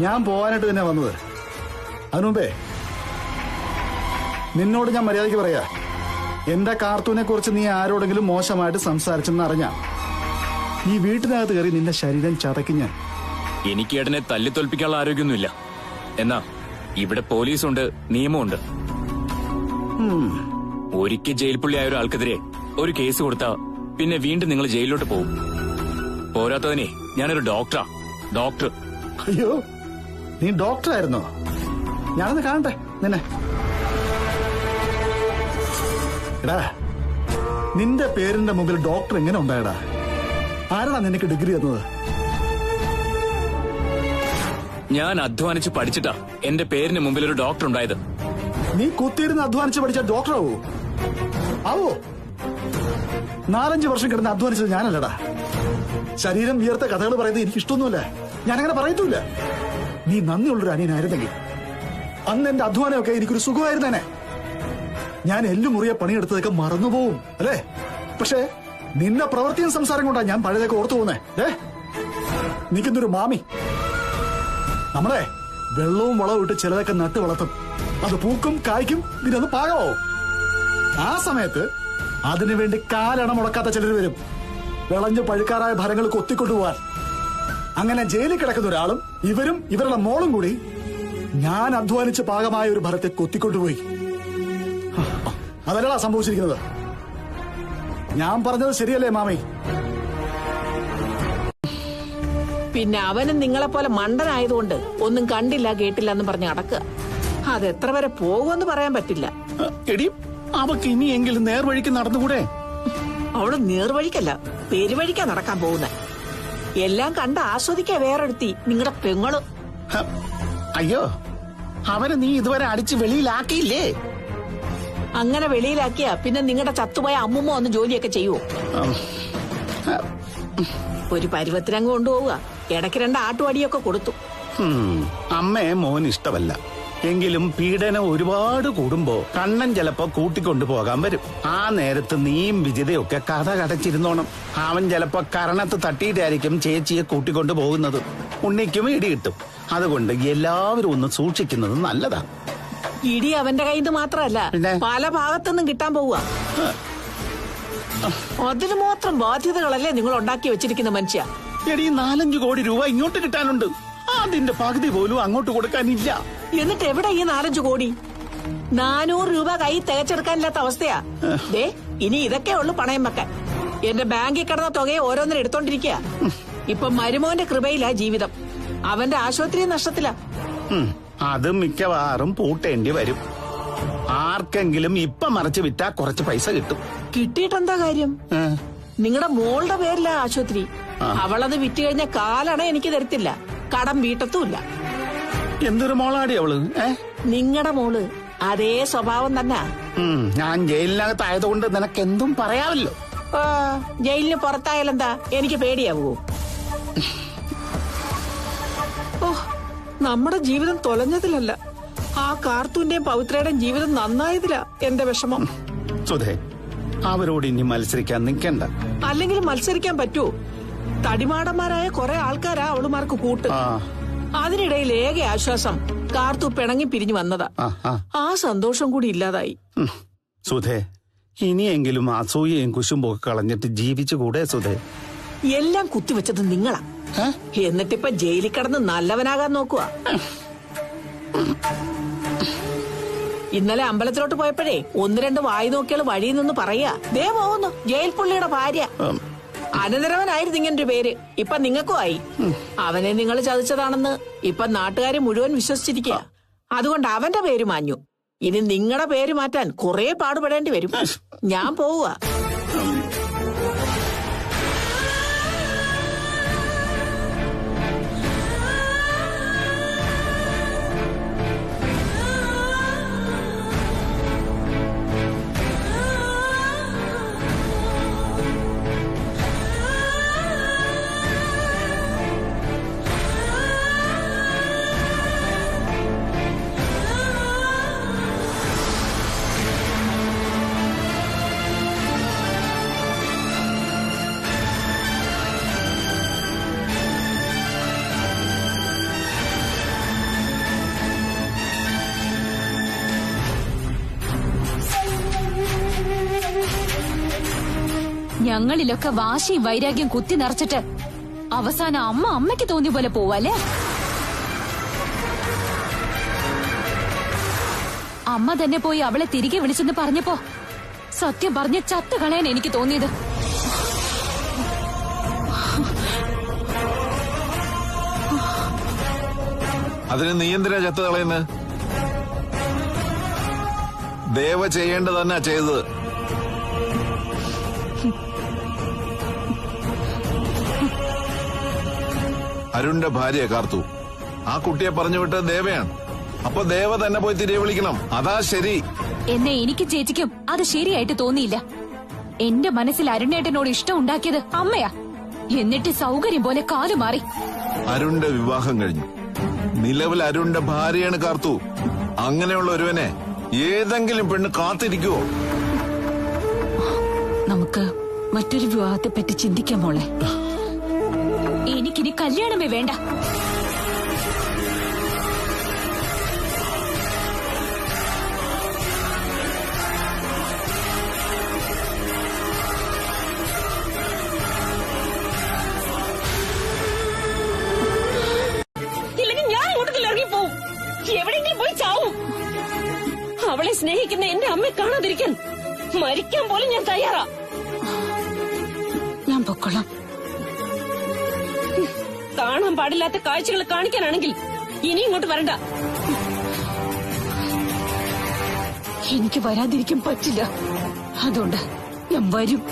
ഞാൻ പോവാനായിട്ട് തന്നെ വന്നത്. അതിനുമുമ്പേ നിന്നോട് ഞാൻ മര്യാദയ്ക്ക് പറയാ, എന്റെ കാർത്തൂനെ കുറിച്ച് നീ ആരോടെങ്കിലും മോശമായിട്ട് സംസാരിച്ചെന്ന് അറിഞ്ഞാ ഈ വീട്ടിനകത്ത് കയറി നിന്റെ ശരീരം ചതയ്ക്കും ഞാൻ. എനിക്ക് ഏട്ടനെ തല്ലിത്തൊൽപ്പിക്കാനുള്ള ആരോഗ്യമൊന്നുമില്ല. എന്നാ ഇവിടെ പോലീസുണ്ട്, നിയമമുണ്ട്. ഒരിക്കൽ ജയിൽ പുള്ളിയായ ഒരാൾക്കെതിരെ ഒരു കേസ് കൊടുത്താ പിന്നെ വീണ്ടും നിങ്ങൾ ജയിലിലോട്ട് പോകും. പോരാത്തതിനെ ഞാനൊരു ഡോക്ടറാ, ഡോക്ടർ. അയ്യോ, നീ ഡോക്ടറായിരുന്നോ? ഞാനൊന്ന് കാണട്ടെ നിന്നെ. എടാ, നിന്റെ പേരിന്റെ മുമ്പിൽ ഡോക്ടർ എങ്ങനെ ഉണ്ടായടാ? ആരാടാ നിനക്ക് ഡിഗ്രി തന്നത്? ഞാൻ അധ്വാനിച്ച് പഠിച്ചിട്ടാ എന്റെ പേരിന് മുമ്പിൽ ഒരു ഡോക്ടർ ഉണ്ടായത്. നീ കുത്തിയിരുന്ന് അധ്വാനിച്ച് പഠിച്ച ഡോക്ടറാവോ? ആവോ? 4-5 വർഷം കിടന്ന് അധ്വാനിച്ചത് ഞാനല്ലടാ. ശരീരം വിയർത്ത കഥകൾ പറയുന്നത് എനിക്ക് ഇഷ്ടമൊന്നുമല്ല. ഞാനങ്ങനെ പറയത്തുമില്ല. നീ നന്ദിയുള്ളൊരു അനിയനായിരുന്നെങ്കിൽ അന്ന് എന്റെ അധ്വാനമൊക്കെ എനിക്കൊരു സുഖമായിരുന്നേനെ. ഞാൻ എല്ലുമുറിയെ പണിയെടുത്തതൊക്കെ മറന്നുപോകും അല്ലേ? പക്ഷേ നിന്റെ പ്രവൃത്തിയും സംസാരം കൊണ്ടാ ഞാൻ പഴയതൊക്കെ ഓർത്തു പോകുന്നേ. നിൽക്കുന്നൊരു മാമി നമ്മളെ വെള്ളവും വളവും ഇട്ട് ചിലതൊക്കെ നട്ട് വളർത്തും. അത് പൂക്കും കായ്ക്കും, പിന്നെ അത് പാകമാവും. ആ സമയത്ത് അതിനുവേണ്ടി കാലണ മുടക്കാത്ത ചിലർ വരും, വിളഞ്ഞു പഴുക്കാറായ ഫലങ്ങൾ കൊത്തിക്കൊണ്ടുപോവാൻ. അങ്ങനെ ജയിലിൽ കിടക്കുന്ന ഒരാളും ഇവരും ഇവരുടെ മോളും കൂടി ഞാൻ അധ്വാനിച്ച് പാകമായ ഒരു ഫലത്തെ കൊത്തിക്കൊണ്ടുപോയി. അതല്ലടാ സംഭവിച്ചിരിക്കുന്നത്. ഞാൻ പറഞ്ഞത് ശരിയല്ലേ മാമി? പിന്നെ അവനും നിങ്ങളെപ്പോലെ മണ്ടനായതുകൊണ്ട് ഒന്നും കണ്ടില്ല കേട്ടില്ല എന്ന് പറഞ്ഞ് നടക്കുക. അതെത്ര വരെ പോകുമെന്ന് പറയാൻ പറ്റില്ല. എടി, അവക്ക് ഇനിയെങ്കിലും നേർവഴിക്ക് നടന്നുകൂടെ? അവള് നേർവഴിക്കല്ല, പെരുവഴിക്കാ നടക്കാൻ പോകുന്ന. എല്ലാം കണ്ട് ആസ്വദിക്കാ വേറെടുത്തി നിങ്ങളുടെ പെങ്ങള്. അയ്യോ, അവനെ നീ ഇതുവരെ അടിച്ച് വെളിയിലാക്കിയില്ലേ? അങ്ങനെ വെളിയിലാക്കിയാ പിന്നെ നിങ്ങളുടെ ചത്തുപോയ അമ്മുമ്മ വന്ന് ജോലിയൊക്കെ ചെയ്യുവോ? ഒരു പരുവത്തിനങ്ങ് കൊണ്ടുപോവുക. ഇടയ്ക്ക് 2 ആട്ടുവടിയൊക്കെ കൊടുത്തു. അമ്മയെ മോൻ ഇഷ്ടമല്ല എങ്കിലും പീഡനം ഒരുപാട് കൂടുമ്പോ കണ്ണൻ ചിലപ്പോ കൂട്ടിക്കൊണ്ടു പോകാൻ വരും. ആ നേരത്ത് നീയും വിജിതയൊക്കെ കഥ കടച്ചിരുന്നോണം. അവൻ ചിലപ്പോ കരണത്ത് തട്ടിയിട്ടായിരിക്കും ചേച്ചിയെ കൂട്ടിക്കൊണ്ടു പോകുന്നത്. ഉണ്ണിക്കും ഇടി കിട്ടും. അതുകൊണ്ട് എല്ലാവരും ഒന്ന് സൂക്ഷിക്കുന്നത് നല്ലതാ. ഇടി അവന്റെ കയ്യിൽ നിന്ന് മാത്രമല്ല, പല ഭാഗത്തുനിന്നും കിട്ടാൻ പോവുക. അതിന് മാത്രം ബാധ്യതകളല്ലേ നിങ്ങൾ ഉണ്ടാക്കി വെച്ചിരിക്കുന്ന മനുഷ്യ. എടി, 4-5 കോടി രൂപ ഇങ്ങോട്ട് കിട്ടാനുണ്ട്. അതിന്റെ പകുതി പോലും അങ്ങോട്ട് കൊടുക്കാനില്ല. എന്നിട്ട് എവിടെ ഈ 4-5 കോടി? 400 രൂപ കൈ തികച്ചെടുക്കാനില്ലാത്ത അവസ്ഥയാ. ദേ, ഇനി ഇതൊക്കെ ഉള്ളു പണയം വെക്കാൻ. എന്റെ ബാങ്കിൽ കിടന്ന തുകയെ ഓരോന്നിനും എടുത്തോണ്ടിരിക്കുക. ഇപ്പൊ മരുമോന്റെ കൃപയിലാ ജീവിതം. അവന്റെ ആശുപത്രി നഷ്ടത്തിലാ. അത് മിക്കവാറും പൂട്ടേണ്ടി വരും. ആർക്കെങ്കിലും ഇപ്പൊ മറച്ചു വിറ്റാ കുറച്ച് പൈസ കിട്ടും. കിട്ടിയിട്ടെന്താ കാര്യം? നിങ്ങളുടെ മോളുടെ പേരില ആശുപത്രി. അവളത് വിറ്റ് കഴിഞ്ഞ കാലണ എനിക്ക് തരത്തില്ല, കടം വീട്ടത്തുമില്ല. എന്തൊരു മോളാടി അവള്? നിങ്ങളുടെ മോള് അതേ സ്വഭാവം തന്നെ. ഞാൻ ജയിലിനകത്തായതുകൊണ്ട് നിനക്ക് എന്തും പറയാമല്ലോ. ജയിലിന് പുറത്തായാലെന്താ, എനിക്ക് പേടിയാവൂ. ഓ, നമ്മുടെ ജീവിതം തൊലഞ്ഞതിലല്ല, ആ കാർത്തൂന്റെയും പവിത്രയുടെയും ജീവിതം നന്നായതിലാ എന്റെ വിഷമം. സുധേ, അവരോട് ഇനി മത്സരിക്കാൻ നിൽക്കണ്ട. അല്ലെങ്കിൽ മത്സരിക്കാൻ പറ്റുമോ? തടിമാടന്മാരായ കുറെ ആൾക്കാരാ അവളുമാർക്ക് കൂട്ട്. അതിനിടയിൽ ഏക ആശ്വാസം കാർത്തു പിണങ്ങി പിരിഞ്ഞു വന്നതാ. ആ സന്തോഷം കൂടി ഇല്ലാതായി. സുധേ, ഇനിയെങ്കിലും അസൂയയും കുശുമ്പൊക്കെ കളഞ്ഞിട്ട് ജീവിച്ചുകൂടെ സുധേ? എല്ലാം കുത്തിവെച്ചത് നിങ്ങളാ. എന്നിട്ടിപ്പൊ ജയിലിൽ കിടന്ന് നല്ലവനാകാൻ നോക്കുക. ഇന്നലെ അമ്പലത്തിലോട്ട് പോയപ്പോഴേ 1-2 വായി നോക്കിയാൽ വഴിയിൽ നിന്ന് പറയാ, ദേ പോകുന്നു ജയിൽ പുള്ളിയുടെ ഭാര്യ. അനന്തരവനായിരുന്നു ഇങ്ങനൊരു പേര്. ഇപ്പൊ നിങ്ങൾക്കും ആയി. അവനെ നിങ്ങൾ ചതിച്ചതാണെന്ന് ഇപ്പൊ നാട്ടുകാരെ മുഴുവൻ വിശ്വസിച്ചിരിക്കുക. അതുകൊണ്ട് അവന്റെ പേര് മാഞ്ഞു. ഇനി നിങ്ങളുടെ പേര് മാറ്റാൻ കുറെ പാടുപെടേണ്ടി വരും. ഞാൻ പോവുക. ഞങ്ങളിലൊക്കെ വാശിയും വൈരാഗ്യം കുത്തി നിറച്ചിട്ട് അവസാനം അമ്മയ്ക്ക് തോന്നിയ പോലെ പോവല്ലേ? അമ്മ തന്നെ പോയി അവളെ തിരികെ വിളിച്ചെന്ന് പറഞ്ഞപ്പോ സത്യം പറഞ്ഞ ചത്തു കളയാൻ എനിക്ക് തോന്നിയത്. അതിന് നീ എന്തിനാ ചത്തു കളയുന്നത്? ദേവ ചെയ്യേണ്ടത് തന്നെ ചെയ്തത്. അരുണിന്റെ ഭാര്യ കാർത്തു. ആ കുട്ടിയെ പറഞ്ഞു വിട്ടത് ദേവയാണ്. അപ്പൊ ദേവ തന്നെ പോയി തിരികെ വിളിക്കണം. അതാ ശരി. എന്നെ എനിക്ക് ചേച്ചിക്കും അത് ശരിയായിട്ട് തോന്നിയില്ല. എന്റെ മനസ്സിൽ അരുണേട്ടനോട് ഇഷ്ടം ഉണ്ടാക്കിയത് അമ്മയാ. എന്നിട്ട് സൗകര്യം പോലെ കാലു മാറി. അരുണിന്റെ വിവാഹം കഴിഞ്ഞു. നിലവിൽ അരുണിന്റെ ഭാര്യയാണ് കാർത്തു. അങ്ങനെയുള്ള ഒരുവനെ ഏതെങ്കിലും പെണ്ണ് കാത്തിരിക്കുവോ? നമുക്ക് മറ്റൊരു വിവാഹത്തെ പറ്റി ചിന്തിക്കാം മോളെ. എനിക്കിനി കല്യാണമേ വേണ്ട. ഇല്ലെങ്കിൽ ഞാൻ ഇങ്ങോട്ടത്തിൽ ഇറങ്ങിപ്പോവും. എവിടെയെങ്കിലും പോയി ചാവും. അവളെ സ്നേഹിക്കുന്ന എന്റെ അമ്മയെ കാണാതിരിക്കാൻ മരിക്കാൻ പോലും ഞാൻ തയ്യാറാ. ഞാൻ പൊക്കോളാം. കാണാൻ പാടില്ലാത്ത കാഴ്ചകൾ കാണിക്കാനാണെങ്കിൽ ഇനി ഇങ്ങോട്ട് വരണ്ട. എനിക്ക് വരാതിരിക്കാൻ പറ്റില്ല. അതുകൊണ്ട് ഞാൻ വരും.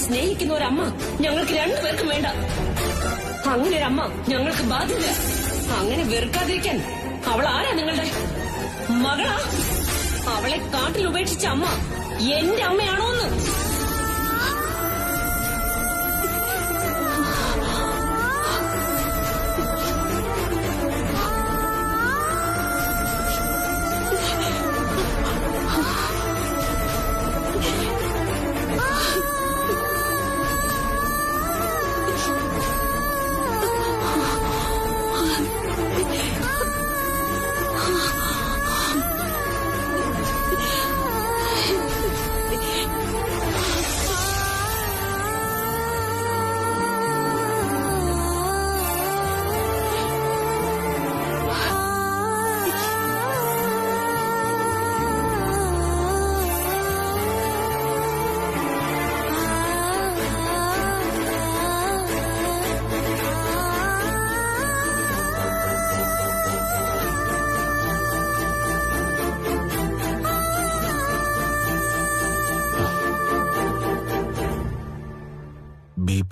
സ്നേഹിക്കുന്ന ഒരമ്മ ഞങ്ങൾക്ക് രണ്ടുപേർക്കും വേണ്ട. അങ്ങനെ ഒരമ്മ ഞങ്ങൾക്ക് ബാധ്യത. അങ്ങനെ വെറുക്കാതിരിക്കാൻ അവൾ ആരാ? നിങ്ങളുടെ മകളാ? അവളെ കാട്ടിൽ ഉപേക്ഷിച്ച അമ്മ എന്റെ അമ്മയാണോന്ന്?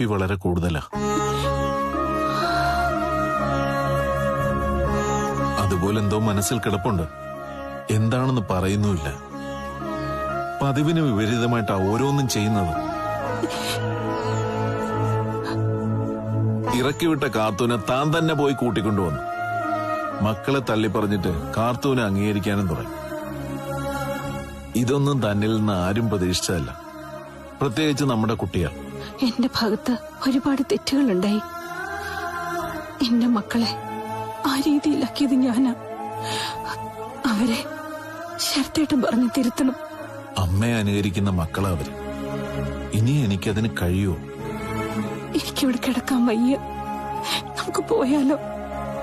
BP വളരെ കൂടുതലാ. അതുപോലെ എന്തോ മനസ്സിൽ കിടപ്പുണ്ട്. എന്താണെന്ന് പറയുന്നുമില്ല. പതിവിന് വിപരീതമായിട്ടാ ഓരോന്നും ചെയ്യുന്നത്. ഇറക്കിവിട്ട കാർത്തൂനെ താൻ തന്നെ പോയി കൂട്ടിക്കൊണ്ടുവന്നു. മക്കളെ തള്ളി പറഞ്ഞിട്ട് കാർത്തൂനെ അംഗീകരിക്കാനും തുടങ്ങി. ഇതൊന്നും തന്നിൽ നിന്ന് ആരും പ്രതീക്ഷിച്ചതല്ല, പ്രത്യേകിച്ച് നമ്മുടെ കുട്ടികൾ. എന്റെ ഭാഗത്ത് ഒരുപാട് തെറ്റുകളുണ്ടായി. എന്റെ മക്കളെ ആ രീതിയിലാക്കിയത് ഞാനാ. അവരെ ശരത്തേട്ടും പറഞ്ഞ് തിരുത്തണം. അമ്മയെ അനുകരിക്കുന്ന മക്കളാ അവര്. ഇനി എനിക്കതിന് കഴിയുമോ? എനിക്കിവിടെ കിടക്കാൻ വയ്യ. നമുക്ക് പോയാലോ?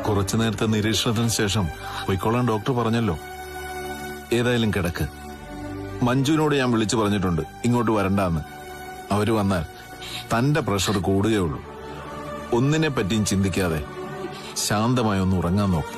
കുറച്ചു നേരത്തെ നിരീക്ഷണത്തിന് ശേഷം പൊയ്ക്കോളാൻ ഡോക്ടർ പറഞ്ഞല്ലോ. ഏതായാലും കിടക്ക്. മഞ്ജുവിനോട് ഞാൻ വിളിച്ചു പറഞ്ഞിട്ടുണ്ട് ഇങ്ങോട്ട് വരണ്ടാന്ന്. അവര് വന്നാൽ തന്റെ പ്രഷർ കൂടുകയുള്ളൂ. ഒന്നിനെ പറ്റിയും ചിന്തിക്കാതെ ശാന്തമായി ഒന്ന് ഉറങ്ങാൻ നോക്കും.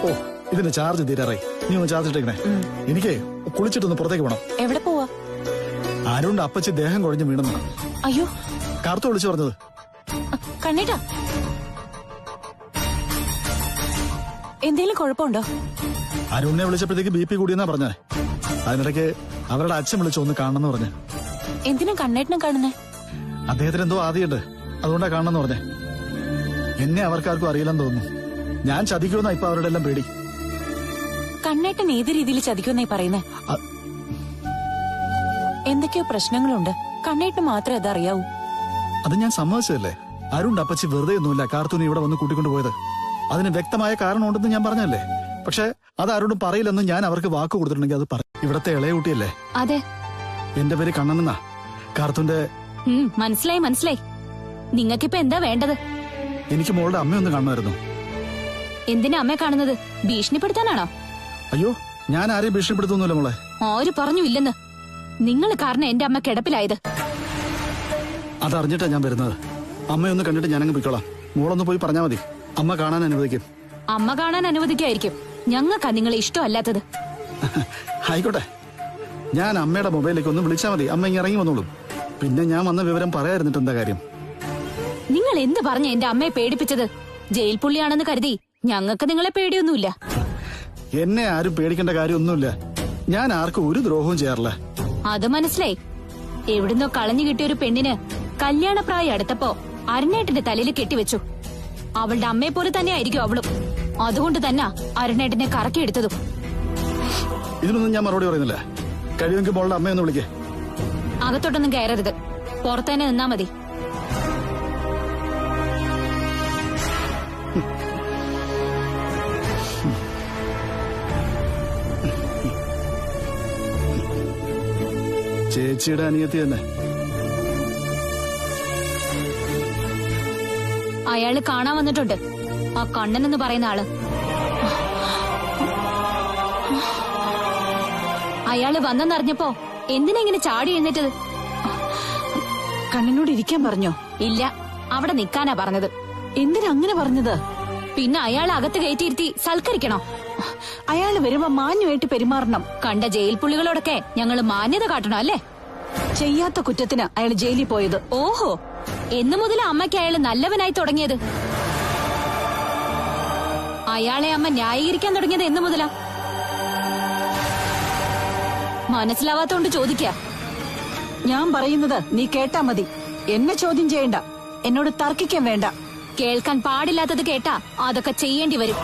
ഓ, ഇതിന്റെ ചാർജ് തീരാറായി. നീ ഒന്ന് ചാർജ് ഇട്ടേക്കണേ. എനിക്ക് കുളിച്ചിട്ടൊന്ന് പുറത്തേക്ക് പോണം. എവിടെ പോവാ? ആരുണ്ട് അപ്പച്ചി ദേഹം കുഴഞ്ഞു വീണെന്ന് അയ്യോ, കാർത്തു വിളിച്ചു പറഞ്ഞത്. കണ്ണേട്ടാ, എന്തേലും കുഴപ്പമുണ്ടോ? അരുണിനെ വിളിച്ചപ്പോഴത്തേക്ക് BP കൂടിയെന്നാ പറഞ്ഞേ. അതിനിടയ്ക്ക് അവരുടെ അച്ഛൻ വിളിച്ചു ഒന്ന് കാണണമെന്ന് പറഞ്ഞേ. എന്തിനാ കണ്ണേട്ടനെ കാണുന്നേ? അദ്ദേഹത്തിന് എന്തോ ആദ്യമുണ്ട്, അതുകൊണ്ടാ കാണണമെന്ന് പറഞ്ഞേ. എന്നെ അവർക്കാർക്കും അറിയില്ലെന്ന് തോന്നുന്നു. ഞാൻ ചതിക്കുമെന്നാ ഇപ്പൊ അവരുടെ എല്ലാം പേടി. കണ്ണേട്ടൻ ഏത് രീതിയിൽ ചതിക്കുമെന്നായി പറയുന്നേ? എന്തൊക്കെയോ പ്രശ്നങ്ങളുണ്ട്. കണ്ണേട്ടന് മാത്രമേ അതറിയാവൂ. അത് ഞാൻ സമ്മതിച്ചതല്ലേ. അരുണ്ട് അപ്പച്ചി വെറുതെ ഒന്നുമില്ല കാർത്തൂനെ ഇവിടെ വന്ന് കൂട്ടിക്കൊണ്ടു പോയത്. അതിന് വ്യക്തമായ കാരണമുണ്ടെന്ന് ഞാൻ പറഞ്ഞല്ലേ. പക്ഷെ അത് ആരോടും പറയില്ലെന്ന് ഞാൻ അവർക്ക് വാക്ക് കൊടുത്തിട്ടുണ്ടെങ്കിൽ അത് പറയും. ഇവിടത്തെ ഇളയ കുട്ടിയല്ലേ? അതെ. എന്റെ പേര് കണ്ണനെന്നാ. കാർത്തൂന്റെ മനസ്സിലായി മനസ്സിലായി. നിങ്ങൾക്കിപ്പോ എന്താ വേണ്ടത്? എനിക്ക് മോളുടെ അമ്മയൊന്ന് കാണുമായിരുന്നു. എന്തിനാ അമ്മയെ കാണുന്നത്? ഭീഷണിപ്പെടുത്താനാണോ? അയ്യോ, ഞാൻ ആരെയും ഭീഷണിപ്പെടുത്തൊന്നുമില്ല മോളെ. ആര് പറഞ്ഞു ഇല്ലെന്ന്? നിങ്ങൾ കാരണം എന്റെ അമ്മ കിടപ്പിലായത്. അതറിഞ്ഞിട്ടാ ഞാൻ വരുന്നത്. അമ്മയൊന്ന് കണ്ടിട്ട് ഞാനങ്ങ് പോയിക്കോളാം. മോളൊന്ന് പോയി പറഞ്ഞാ മതി. അമ്മ കാണാൻ അനുവദിക്കും. അമ്മ കാണാൻ അനുവദിക്കായിരിക്കും. ഞങ്ങൾക്കാ നിങ്ങളെ ഇഷ്ടമല്ലാത്തത്. ആയിക്കോട്ടെ, ഞാൻ അമ്മയുടെ മൊബൈലിലേക്ക് ഒന്ന് വിളിച്ചാൽ മതി. അമ്മ ഇങ്ങനെ ഇറങ്ങി വന്നോളും. പിന്നെ ഞാൻ വന്ന വിവരം പറയാതിരുന്നിട്ട് എന്താ കാര്യം? നിങ്ങൾ എന്ത് പറഞ്ഞ എന്റെ അമ്മയെ പേടിപ്പിച്ചത്? ജയിൽ പുള്ളിയാണെന്ന് കരുതി ഞങ്ങൾക്ക് നിങ്ങളെ പേടിയൊന്നുമില്ല. എന്നെ ആരും പേടിക്കേണ്ട കാര്യമൊന്നുമില്ല. ഞാൻ ആർക്കും ഒരു ദ്രോഹവും ചെയ്യാറില്ല. അത് മനസ്സിലായി. എവിടുന്നോ കളഞ്ഞു കിട്ടിയ ഒരു പെണ്ണിന് കല്യാണപ്രായം അടുത്തപ്പോ അരുണേട്ടന്റെ തലയിൽ കെട്ടിവെച്ചു. അവളുടെ അമ്മയെ പോലെ തന്നെ ആയിരിക്കും അവളും. അതുകൊണ്ട് തന്നെ അരുണേട്ടനെ കറക്കിയെടുത്തതും. ഇതിനൊന്നും ഞാൻ മറുപടി പറയുന്നില്ല. കഴിയുമെങ്കിൽ മോളുടെ അമ്മയൊന്ന് വിളിക്കേ. അകത്തോട്ടൊന്നും കയറരുത്, പുറത്തന്നെ നിന്നാ മതി. ചേച്ചിയുടെ അനിയത്തി തന്നെ. അയാള് കാണാൻ വന്നിട്ടുണ്ട്, ആ കണ്ണൻ എന്ന് പറയുന്ന ആള്. അയാള് വന്നെന്നറിഞ്ഞപ്പോ എന്തിനാ ഇങ്ങനെ ചാടി എഴുന്നേറ്റത്? കണ്ണനോട് ഇരിക്കാൻ പറഞ്ഞോ? ഇല്ല, അവിടെ നിക്കാനാ പറഞ്ഞത്. എന്തിനാ അങ്ങനെ പറഞ്ഞത്? പിന്നെ അയാൾ അകത്ത് കയറ്റിയിരുത്തി സൽക്കരിക്കണോ? അയാള് വരുമ്പോ മാന്യമായിട്ട് പെരുമാറണം. കണ്ട ജയിൽ പുള്ളികളോടൊക്കെ ഞങ്ങള് മാന്യത കാട്ടണം അല്ലേ? ചെയ്യാത്ത കുറ്റത്തിന് അയാൾ ജയിലിൽ പോയത്. ഓഹോ, എന്നു മുതൽ അമ്മയ്ക്ക് അയാള് നല്ലവനായി തുടങ്ങിയത്? അയാളെ അമ്മ ന്യായീകരിക്കാൻ തുടങ്ങിയത് എന്നു മുതലാ? മനസ്സിലാവാത്തോണ്ട് ചോദിക്ക. ഞാൻ പറയുന്നത് നീ കേട്ടാ മതി. എന്നെ ചോദ്യം ചെയ്യണ്ട, എന്നോട് തർക്കിക്കാൻ വേണ്ട. കേൾക്കാൻ പാടില്ലാത്തത് കേട്ടാ അതൊക്കെ ചെയ്യേണ്ടി വരും.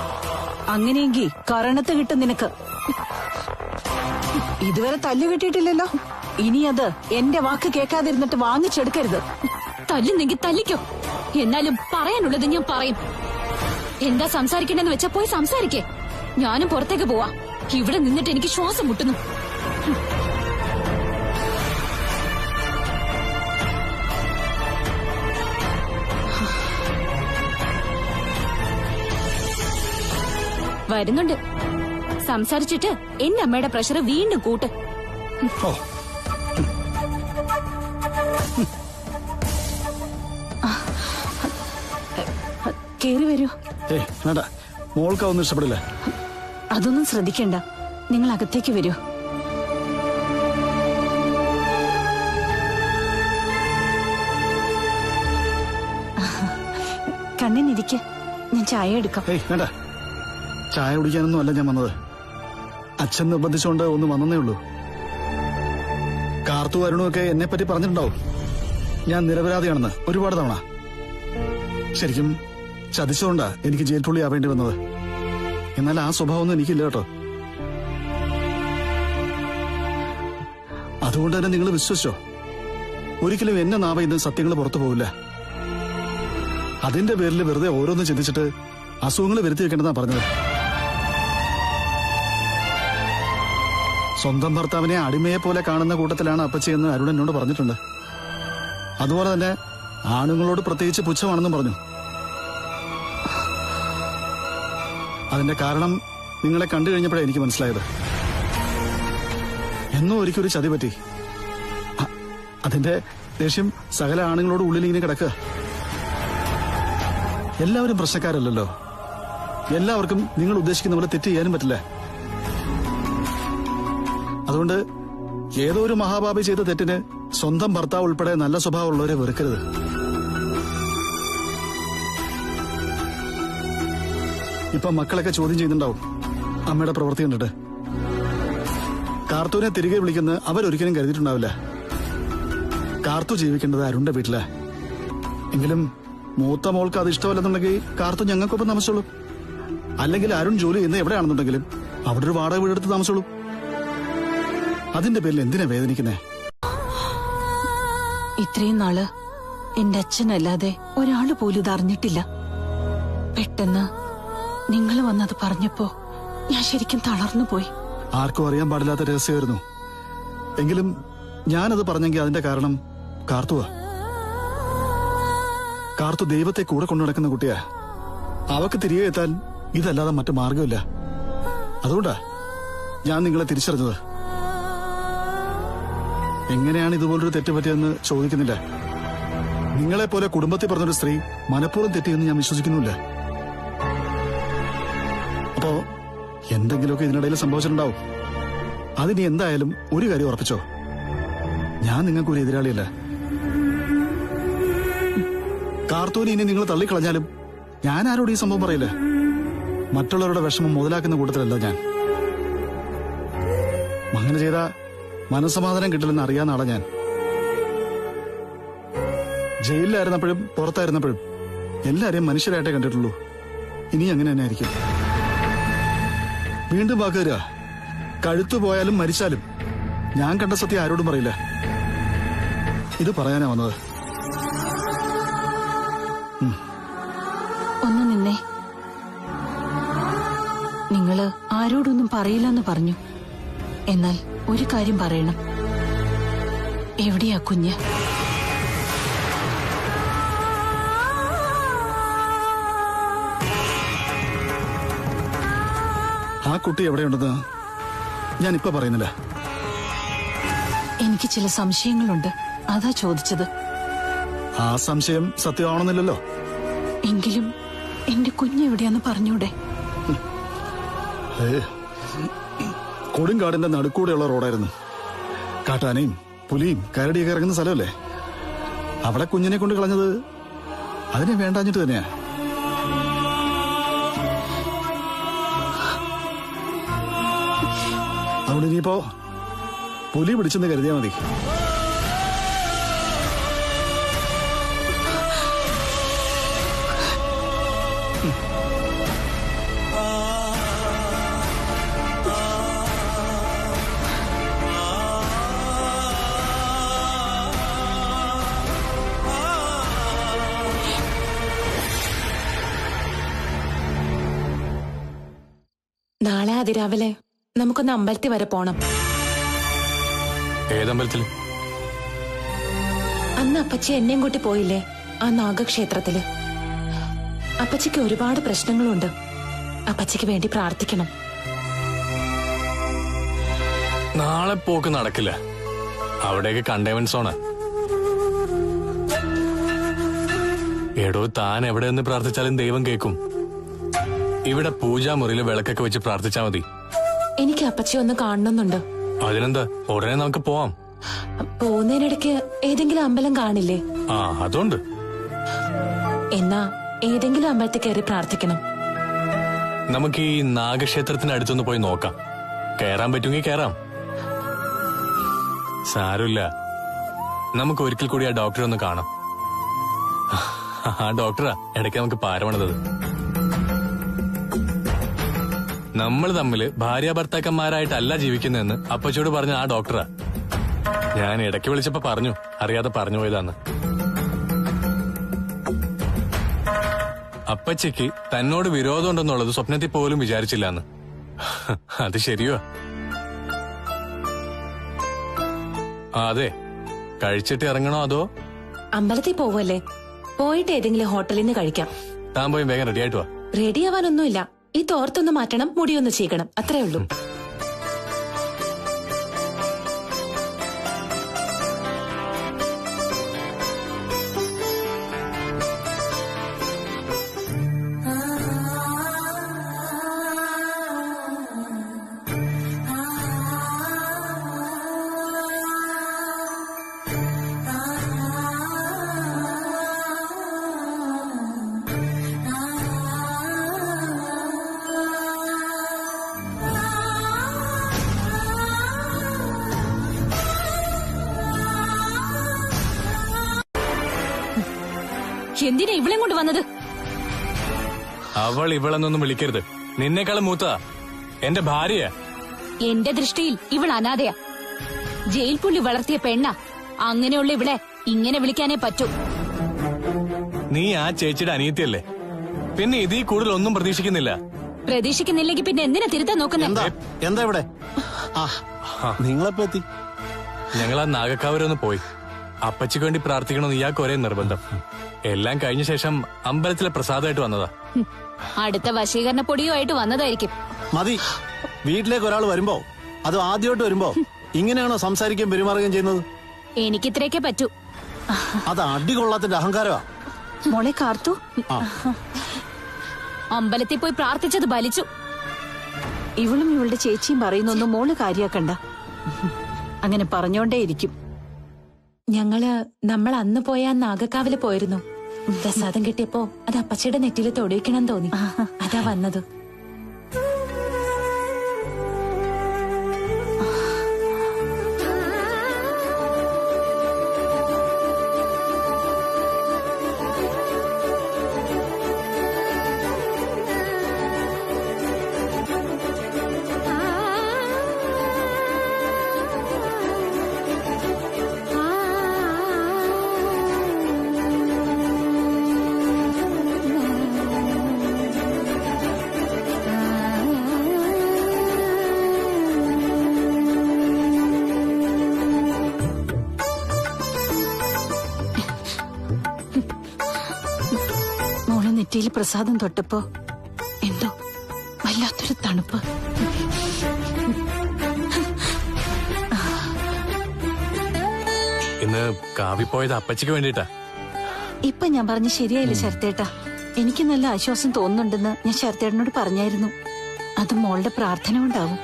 അങ്ങനെയെങ്കിൽ കരണത്ത് കിട്ടും നിനക്ക്. ഇതുവരെ തല്ലു കിട്ടിയിട്ടില്ലല്ലോ. ഇനി അത് എന്റെ വാക്ക് കേൾക്കാതിരുന്നിട്ട് വാങ്ങിച്ചെടുക്കരുത്. തല്ലുന്നെങ്കിൽ തല്ലിക്കോ, എന്നാലും പറയാനുള്ളത് ഞാൻ പറയും. എന്താ സംസാരിക്കണ്ടെന്ന് വെച്ചാ പോയി സംസാരിക്കേ. ഞാനും പുറത്തേക്ക് പോവാ. ഇവിടെ നിന്നിട്ട് എനിക്ക് ശ്വാസം മുട്ടുന്നു. വരുന്നുണ്ട്. സംസാരിച്ചിട്ട് എന്റെ അമ്മയുടെ പ്രഷർ വീണ്ടും കൂട്ട്. ഓ കേറി വരൂ. ഏയ് വേണ്ട, മോൾക്ക് അതൊന്നും ഇഷ്ടപ്പെടില്ല. അതൊന്നും ശ്രദ്ധിക്കണ്ട, നിങ്ങൾ അകത്തേക്ക് വരൂ. കണ്ണിനിരിക്ക, ഞാൻ ചായ എടുക്കാം. ഏയ് വേണ്ട, ചായ കുടിക്കാനൊന്നും അല്ല ഞാൻ വന്നത്. അച്ഛൻ നിർബന്ധിച്ചുകൊണ്ട് ഒന്ന് വന്നേ ഉള്ളൂ. കാർത്തു വരുണുമൊക്കെ എന്നെ പറ്റി പറഞ്ഞിട്ടുണ്ടാവും ഞാൻ നിരപരാധിയാണെന്ന് ഒരുപാട് തവണ. ശരിക്കും ചതിച്ചുകൊണ്ടാ എനിക്ക് ജയിൽ പുള്ളി ആവേണ്ടി വന്നത്. എന്നാൽ ആ സ്വഭാവമൊന്നും എനിക്കില്ല കേട്ടോ. അതുകൊണ്ട് തന്നെ നിങ്ങൾ വിശ്വസിച്ചോ, ഒരിക്കലും എന്നെ നാവ ഇന്ന് സത്യങ്ങൾ പുറത്തു പോവില്ല. അതിന്റെ പേരിൽ വെറുതെ ഓരോന്ന് ചിന്തിച്ചിട്ട് അസുഖങ്ങൾ വരുത്തി വെക്കേണ്ടതാ പറഞ്ഞത്. സ്വന്തം ഭർത്താവിനെ അടിമയെ പോലെ കാണുന്ന കൂട്ടത്തിലാണ് അപ്പച്ചി എന്ന് അരുൺ എന്നോട് പറഞ്ഞിട്ടുണ്ട്. അതുപോലെ തന്നെ ആണുങ്ങളോട് പ്രത്യേകിച്ച് പുച്ഛമാണെന്നും പറഞ്ഞു. അതിന്റെ കാരണം നിങ്ങളെ കണ്ടു കഴിഞ്ഞപ്പോഴേ എനിക്ക് മനസ്സിലായത്. എന്നോ ഒരിക്കലൊരു ചതി പറ്റി. അതിന്റെ ദേഷ്യം സകല ആണുങ്ങളോട് ഉള്ളിൽ ഇങ്ങനെ കിടക്കുക. എല്ലാവരും പ്രശ്നക്കാരല്ലല്ലോ. എല്ലാവർക്കും നിങ്ങൾ ഉദ്ദേശിക്കുന്ന പോലെ തെറ്റ് ചെയ്യാനും പറ്റില്ല. അതുകൊണ്ട് ഏതോ ഒരു മഹാപാപി ചെയ്ത തെറ്റിന് സ്വന്തം ഭർത്താവ് ഉൾപ്പെടെ നല്ല സ്വഭാവമുള്ളവരെ വെറുക്കരുത്. ഇപ്പൊ മക്കളൊക്കെ ചോദ്യം ചെയ്യുന്നുണ്ടാവും അമ്മയുടെ പ്രവൃത്തി കണ്ടിട്ട്. കാർത്തൂനെ തിരികെ വിളിക്കുന്ന അവരൊരിക്കലും കരുതിയിട്ടുണ്ടാവില്ല. കാർത്തു ജീവിക്കേണ്ടത് അരുണിന്റെ വീട്ടിലാ. എങ്കിലും മൂത്ത മോൾക്ക് അത് ഇഷ്ടമല്ലെന്നുണ്ടെങ്കിൽ കാർത്തു ഞങ്ങൾക്കൊപ്പം താമസിച്ചോളൂ. അല്ലെങ്കിൽ അരുൺ ജോലി ചെയ്യുന്ന എവിടെയാണെന്നുണ്ടെങ്കിലും അവിടെ ഒരു വാടക വീടെടുത്ത് താമസിച്ചോളൂ. അതിന്റെ പേരിൽ എന്തിനാ വേദനിക്കുന്നേ? ഇത്രയും നാള് എന്റെ അച്ഛനല്ലാതെ ഒരാള് പോലും ഇത് അറിഞ്ഞിട്ടില്ല. പെട്ടെന്ന് നിങ്ങൾ വന്നത് പറഞ്ഞപ്പോ ഞാൻ ശരിക്കും തളർന്നു പോയി. ആർക്കും അറിയാൻ പാടില്ലാത്ത രഹസ്യമായിരുന്നു. എങ്കിലും ഞാനത് പറഞ്ഞെങ്കിൽ അതിന്റെ കാരണം കാർത്തുവാ. കാർത്തു ദൈവത്തെ കൂടെ കൊണ്ടു നടക്കുന്ന കുട്ടിയാ. അവക്ക് തിരികെ എത്താൻ ഇതല്ലാതെ മറ്റു മാർഗമില്ല. അതുകൊണ്ടാ ഞാൻ നിങ്ങളെ തിരിച്ചറിഞ്ഞത്. എങ്ങനെയാണ് ഇതുപോലൊരു തെറ്റ് പറ്റിയെന്ന് ചോദിക്കുന്നില്ല. നിങ്ങളെപ്പോലെ കുടുംബത്തിൽ പറഞ്ഞൊരു സ്ത്രീ മനഃപൂർവ്വം തെറ്റിയെന്ന് ഞാൻ വിശ്വസിക്കുന്നില്ല. അപ്പോ എന്തെങ്കിലുമൊക്കെ ഇതിനിടയിൽ സംഭവിച്ചിട്ടുണ്ടാവും. അതിനി എന്തായാലും ഒരു കാര്യം ഉറപ്പിച്ചോ, ഞാൻ നിങ്ങൾക്കൊരു എതിരാളിയല്ല. കാർത്തൂനെ ഇനി നിങ്ങൾ തള്ളിക്കളഞ്ഞാലും ഞാൻ ആരോട് ഈ സംഭവം പറയില്ല. മറ്റുള്ളവരുടെ വിഷമം മുതലാക്കുന്ന കൂട്ടത്തിലല്ല ഞാൻ. അങ്ങനെ ചെയ്താ മനസ്സമാധാനം കിട്ടില്ലെന്ന് അറിയാവുന്ന ആളാ ഞാൻ. ജയിലിലായിരുന്നപ്പോഴും പുറത്തായിരുന്നപ്പോഴും എല്ലാരെയും മനുഷ്യരായിട്ടേ കണ്ടിട്ടുള്ളൂ. ഇനി അങ്ങനെ തന്നെ ആയിരിക്കും. വീണ്ടും വാക്ക് തരിക, കഴുത്തു പോയാലും മരിച്ചാലും ഞാൻ കണ്ട സത്യം ആരോടും പറയില്ല. ഇത് പറയാനാ വന്നത്. ഒന്ന് നിന്നേ. നിങ്ങള് ആരോടൊന്നും പറയില്ലെന്ന് പറഞ്ഞു. എന്നാൽ ഒരു കാര്യം പറയണം. എവിടെയാ കുഞ്ഞ്? ആ കുട്ടി എവിടെയുണ്ടെന്ന് ഞാനിപ്പോ പറയുന്നില്ല. എനിക്ക് ചില സംശയങ്ങളുണ്ട്, അതാ ചോദിച്ചത്. ആ സംശയം സത്യമാണെന്നില്ലല്ലോ. എങ്കിലും എന്റെ കുഞ്ഞെവിടെയാന്ന് പറഞ്ഞൂടെ? കൊടുങ്കാടിന്റെ നടുക്കൂടെയുള്ള റോഡായിരുന്നു. കാട്ടാനയും പുലിയും കരടിയൊക്കെ ഇറങ്ങുന്ന സ്ഥലമല്ലേ. അവിടെ കുഞ്ഞിനെ കൊണ്ട് കളഞ്ഞത് അതിനെ വേണ്ടാഞ്ഞിട്ട് തന്നെയാ. അതുകൊണ്ട് ഇനിയിപ്പോ പുലി പിടിച്ചെന്ന് കരുതിയാ മതി. നാളെ അതിരാവിലെ നമുക്കൊന്ന് അമ്പലത്തിൽ വരെ പോണം. ഏതമ്പലത്തില്? അന്ന് അപ്പച്ചി എന്നെയും കൂട്ടി പോയില്ലേ ആ നാഗക്ഷേത്രത്തില്. അപ്പച്ചിക്ക് ഒരുപാട് പ്രശ്നങ്ങളുണ്ട്. അപ്പച്ചിക്ക് വേണ്ടി പ്രാർത്ഥിക്കണം. നാളെ പോക്ക് നടക്കില്ല. അവിടെയൊക്കെ കണ്ടെയ്ൻമെന്റ് സോണാ. എടോ, താൻ എവിടെ നിന്ന് പ്രാർത്ഥിച്ചാലും ദൈവം കേൾക്കും. ഇവിടെ പൂജാമുറിയിൽ വിളക്കൊക്കെ വെച്ച് പ്രാർത്ഥിച്ചാ മതി. എനിക്ക് അപ്പച്ചി ഒന്ന് കാണണമെന്നുണ്ട്. അതിനെന്താ, ഉടനെ നമുക്ക് പോവാം. പോകുന്നതിനിടയ്ക്ക് ഏതെങ്കിലും അമ്പലം കാണില്ലേ? ആ, അതുണ്ട്. എന്നാ ഏതെങ്കിലും അമ്പലത്തിൽ കയറി പ്രാർത്ഥിക്കണം. നമുക്ക് ഈ നാഗക്ഷേത്രത്തിന് അടുത്തൊന്ന് പോയി നോക്കാം. കയറാൻ പറ്റുമെങ്കിൽ കയറാം. സാരമില്ല, നമുക്ക് ഒരിക്കൽ കൂടി ആ ഡോക്ടറെ ഒന്ന് കാണാം. ആ ഡോക്ടറാ ഇടയ്ക്ക് നമുക്ക് പാരമണത്. നമ്മൾ തമ്മില് ഭാര്യ ഭർത്താക്കന്മാരായിട്ടല്ല ജീവിക്കുന്നതെന്ന് അപ്പച്ചോട് പറഞ്ഞ ആ ഡോക്ടറാ. ഞാൻ ഇടയ്ക്ക് വിളിച്ചപ്പോ പറഞ്ഞു, അറിയാതെ പറഞ്ഞു പോയതാന്ന്. അപ്പച്ചയ്ക്ക് തന്നോട് വിരോധമുണ്ടെന്നുള്ളത് സ്വപ്നത്തിൽ പോലും വിചാരിച്ചില്ലാന്ന്. അത് ശരിയോ? അതെ. കഴിച്ചിട്ട് ഇറങ്ങണോ അതോ? അമ്പലത്തിൽ പോവല്ലേ? പോയിട്ട് ഏതെങ്കിലും ഹോട്ടലിൽ നിന്ന് കഴിക്കാം. താൻ പോയി വേഗം റെഡി ആയിട്ട് വാ. റെഡി ആവാനൊന്നുമില്ല. ഈ തോർത്തൊന്ന് മാറ്റണം, മുടിയൊന്ന് ചെയ്യണം, അത്രേ ഉള്ളൂ. എന്തിനാ ഇവളെ കൊണ്ട് വന്നത്? അവൾ ഇവളെന്നൊന്നും വിളിക്കരുത്. നിന്നെക്കാളും മൂത്ത എന്റെ ഭാര്യയാ. എന്റെ ദൃഷ്ടിയിൽ ഇവൾ അനാഥയാ. ജയിൽ പുള്ളി വളർത്തിയ പെണ്ണ. അങ്ങനെയുള്ള ഇവിടെ ഇങ്ങനെ വിളിക്കാനേ പറ്റൂ. നീ ആ ചേച്ചിയുടെ അനിയത്തിയല്ലേ? പിന്നെ ഇതിൽ കൂടുതൽ ഒന്നും പ്രതീക്ഷിക്കുന്നില്ല. പ്രതീക്ഷിക്കുന്നില്ലെങ്കിൽ പിന്നെ എന്തിനാ തിരുത്താൻ നോക്കുന്നേ? എന്താ ഇവിടെ നിങ്ങളെപ്പോ എത്തി? ഞങ്ങൾ ആ നാഗക്കാവരൊന്ന് പോയി. അപ്പച്ചിക്ക് വേണ്ടി പ്രാർത്ഥിക്കണമെന്ന് ഇയാൾക്ക് ഒരേ നിർബന്ധം. എല്ലാം കഴിഞ്ഞ ശേഷം അമ്പലത്തിലെ പ്രസാദമായിട്ട് വന്നതാ. അടുത്ത വശീകരണ പൊടിയുമായിട്ട് വന്നതായിരിക്കും. മതി. വീട്ടിലേക്ക് ഒരാൾ വരുമ്പോ, അത് ആദ്യമായിട്ട് വരുമ്പോ ഇങ്ങനെയാണോ സംസാരിക്കുകയും പെരുമാറുകയും ചെയ്യുന്നത്? എനിക്കിത്രയൊക്കെ പറ്റൂ. അത് അടികൊള്ളാത്തിന്റെ അഹങ്കാരമാ. മോളെ കാർത്തു, അമ്പലത്തിൽ പോയി പ്രാർത്ഥിച്ചത് ബലിച്ചു. ഇവളും ഇവളുടെ ചേച്ചിയും പറയുന്നൊന്നും മോള് കാര്യാക്കണ്ട. അങ്ങനെ പറഞ്ഞോണ്ടേയിരിക്കും. നമ്മൾ അന്ന് പോയ ആ നാഗക്കാവില് പോയിരുന്നു. പ്രസാദം കിട്ടിയപ്പോ അത് അപ്പച്ചയുടെ നെറ്റില് തൊടിയിക്കണം തോന്നി. അതാ വന്നത്. നെറ്റിയിൽ പ്രസാദം തൊട്ടപ്പോ എന്തോ വല്ലാത്തൊരു തണുപ്പ്. ഇന്ന് കാവി പോയത് അപ്പച്ചിക്ക് വേണ്ടിട്ടാ. ഇപ്പൊ ഞാൻ പറഞ്ഞ ശരിയായില്ല ശരത്തേട്ടാ. എനിക്ക് നല്ല ആശ്വാസം തോന്നുന്നുണ്ടെന്ന് ഞാൻ ശരത്തേട്ടനോട് പറഞ്ഞായിരുന്നു. അത് മോളുടെ പ്രാർത്ഥന കൊണ്ടാവും.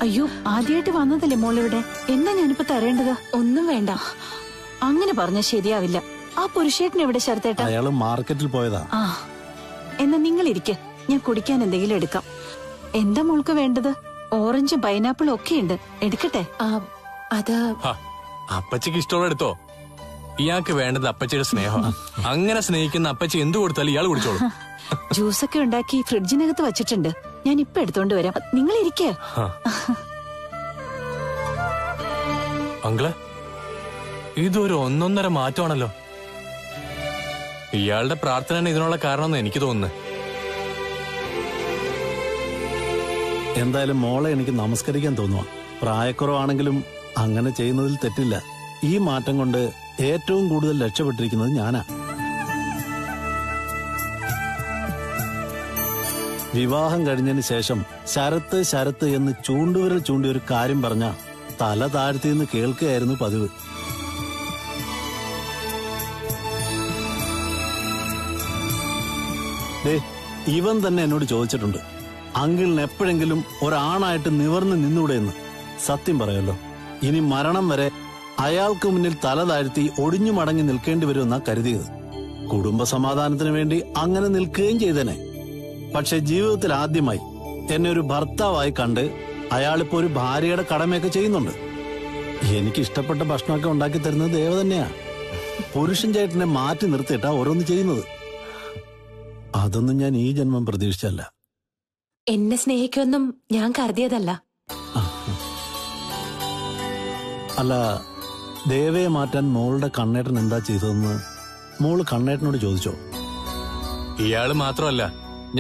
അയ്യോ, ആദ്യമായിട്ട് വന്നതല്ലേ മോളിവിടെ. എന്നാ ഞാനിപ്പോ തരേണ്ടത്? ഒന്നും വേണ്ട. അങ്ങനെ പറഞ്ഞാൽ ശരിയാവില്ല. ആ പുരുഷേട്ടൻ എവിടെ ശരത്തേട്ടാ? അയാള് മാർക്കറ്റിൽ പോയതാ. ആ, എന്നാ നിങ്ങൾ ഇരിക്കെ, ഞാൻ കുടിക്കാൻ എന്തെങ്കിലും എടുക്കാം. എന്താ മോൾക്ക് വേണ്ടത്? ഓറഞ്ചും പൈനാപ്പിളും ഒക്കെ ഉണ്ട്, എടുക്കട്ടെ? അത് അപ്പച്ചിക്ക് ഇഷ്ടമുള്ള എടുത്തോ. ഇയാൾക്ക് വേണ്ടത് അപ്പച്ചിയുടെ സ്നേഹം. അങ്ങനെ സ്നേഹിക്കുന്ന അപ്പച്ചി എന്തു കൊടുത്താലും ഇയാൾ കുടിച്ചോളൂ. ജ്യൂസൊക്കെ ഉണ്ടാക്കി ഫ്രിഡ്ജിനകത്ത് വച്ചിട്ടുണ്ട്. ഞാൻ ഇപ്പൊ എടുത്തോണ്ട് വരാം. നിങ്ങൾ ഇരിക്കേ. അങ്കിള്, ഇതൊരു ഒന്നൊന്നര മാറ്റമാണല്ലോ. ഇയാളുടെ പ്രാർത്ഥനയാണ് ഇതിനുള്ള കാരണമെന്ന് എനിക്ക് തോന്നുന്നു. എന്തായാലും മോളെ എനിക്ക് നമസ്കരിക്കാൻ തോന്നുക. പ്രായക്കുറവാണെങ്കിലും അങ്ങനെ ചെയ്യുന്നതിൽ തെറ്റില്ല. ഈ മാറ്റം കൊണ്ട് ഏറ്റവും കൂടുതൽ രക്ഷപ്പെട്ടിരിക്കുന്നത് ഞാനാ. വിവാഹം കഴിഞ്ഞതിന് ശേഷം ശരത്ത് ശരത്ത് എന്ന് ചൂണ്ടുവിരൽ ചൂണ്ടി ഒരു കാര്യം പറഞ്ഞ തല താഴ്ത്തിന്ന് കേൾക്കുകയായിരുന്നു പതിവ്. ഇവൻ തന്നെ എന്നോട് ചോദിച്ചിട്ടുണ്ട്, അങ്കിളിന് എപ്പോഴെങ്കിലും ഒരാണായിട്ട് നിവർന്ന് നിന്നൂടെ എന്ന്. സത്യം പറയല്ലോ, ഇനി മരണം വരെ അയാൾക്ക് മുന്നിൽ തല താഴ്ത്തി ഒടിഞ്ഞു മടങ്ങി നിൽക്കേണ്ടി വരുമെന്നാ കരുതിയത്. കുടുംബ സമാധാനത്തിന് വേണ്ടി അങ്ങനെ നിൽക്കുകയും ചെയ്തേനെ. പക്ഷെ ജീവിതത്തിൽ ആദ്യമായി എന്നെ ഒരു ഭർത്താവായി കണ്ട് അയാളിപ്പോ ഒരു ഭാര്യയുടെ കടമയൊക്കെ ചെയ്യുന്നുണ്ട്. എനിക്ക് ഇഷ്ടപ്പെട്ട ഭക്ഷണമൊക്കെ ഉണ്ടാക്കി തരുന്നത് ദേവ തന്നെയാ. പുരുഷൻ ചേട്ടനെ മാറ്റി നിർത്തിയിട്ടാ ഓരോന്ന് ചെയ്യുന്നത്. അതൊന്നും ഞാൻ ഈ ജന്മം പ്രതീക്ഷിച്ചല്ല. എന്നെ സ്നേഹിക്കൊന്നും ഞാൻ കരുതിയതല്ല. അല്ല, ദേവയെ മാറ്റാൻ മോളുടെ കണ്ണേട്ടൻ എന്താ ചെയ്തതെന്ന് മോള് കണ്ണേട്ടനോട് ചോദിച്ചോ? ഇയാള് മാത്രമല്ല,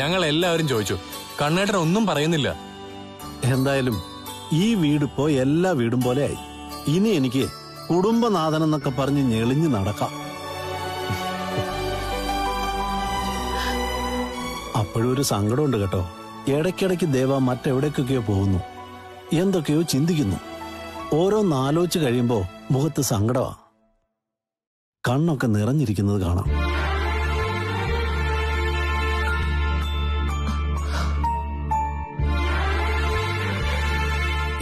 ഞങ്ങൾ എല്ലാവരും ചോദിച്ചു. കണ്ണേട്ടൻ ഒന്നും പറയുന്നില്ല. എന്തായാലും ഈ വീടിപ്പോ എല്ലാ വീടും പോലെ ആയി. ഇനി എനിക്ക് കുടുംബനാഥൻ എന്നൊക്കെ പറഞ്ഞ് ഞെളിഞ്ഞു നടക്കാം. അപ്പോഴും ഒരു സങ്കടമുണ്ട് കേട്ടോ. ഇടയ്ക്കിടയ്ക്ക് ദേവ മറ്റെവിടേക്കൊക്കെയോ പോകുന്നു, എന്തൊക്കെയോ ചിന്തിക്കുന്നു. ഓരോന്നാലോചിച്ച് കഴിയുമ്പോ മുഖത്ത് സങ്കടമാ. കണ്ണൊക്കെ നിറഞ്ഞിരിക്കുന്നത് കാണാം.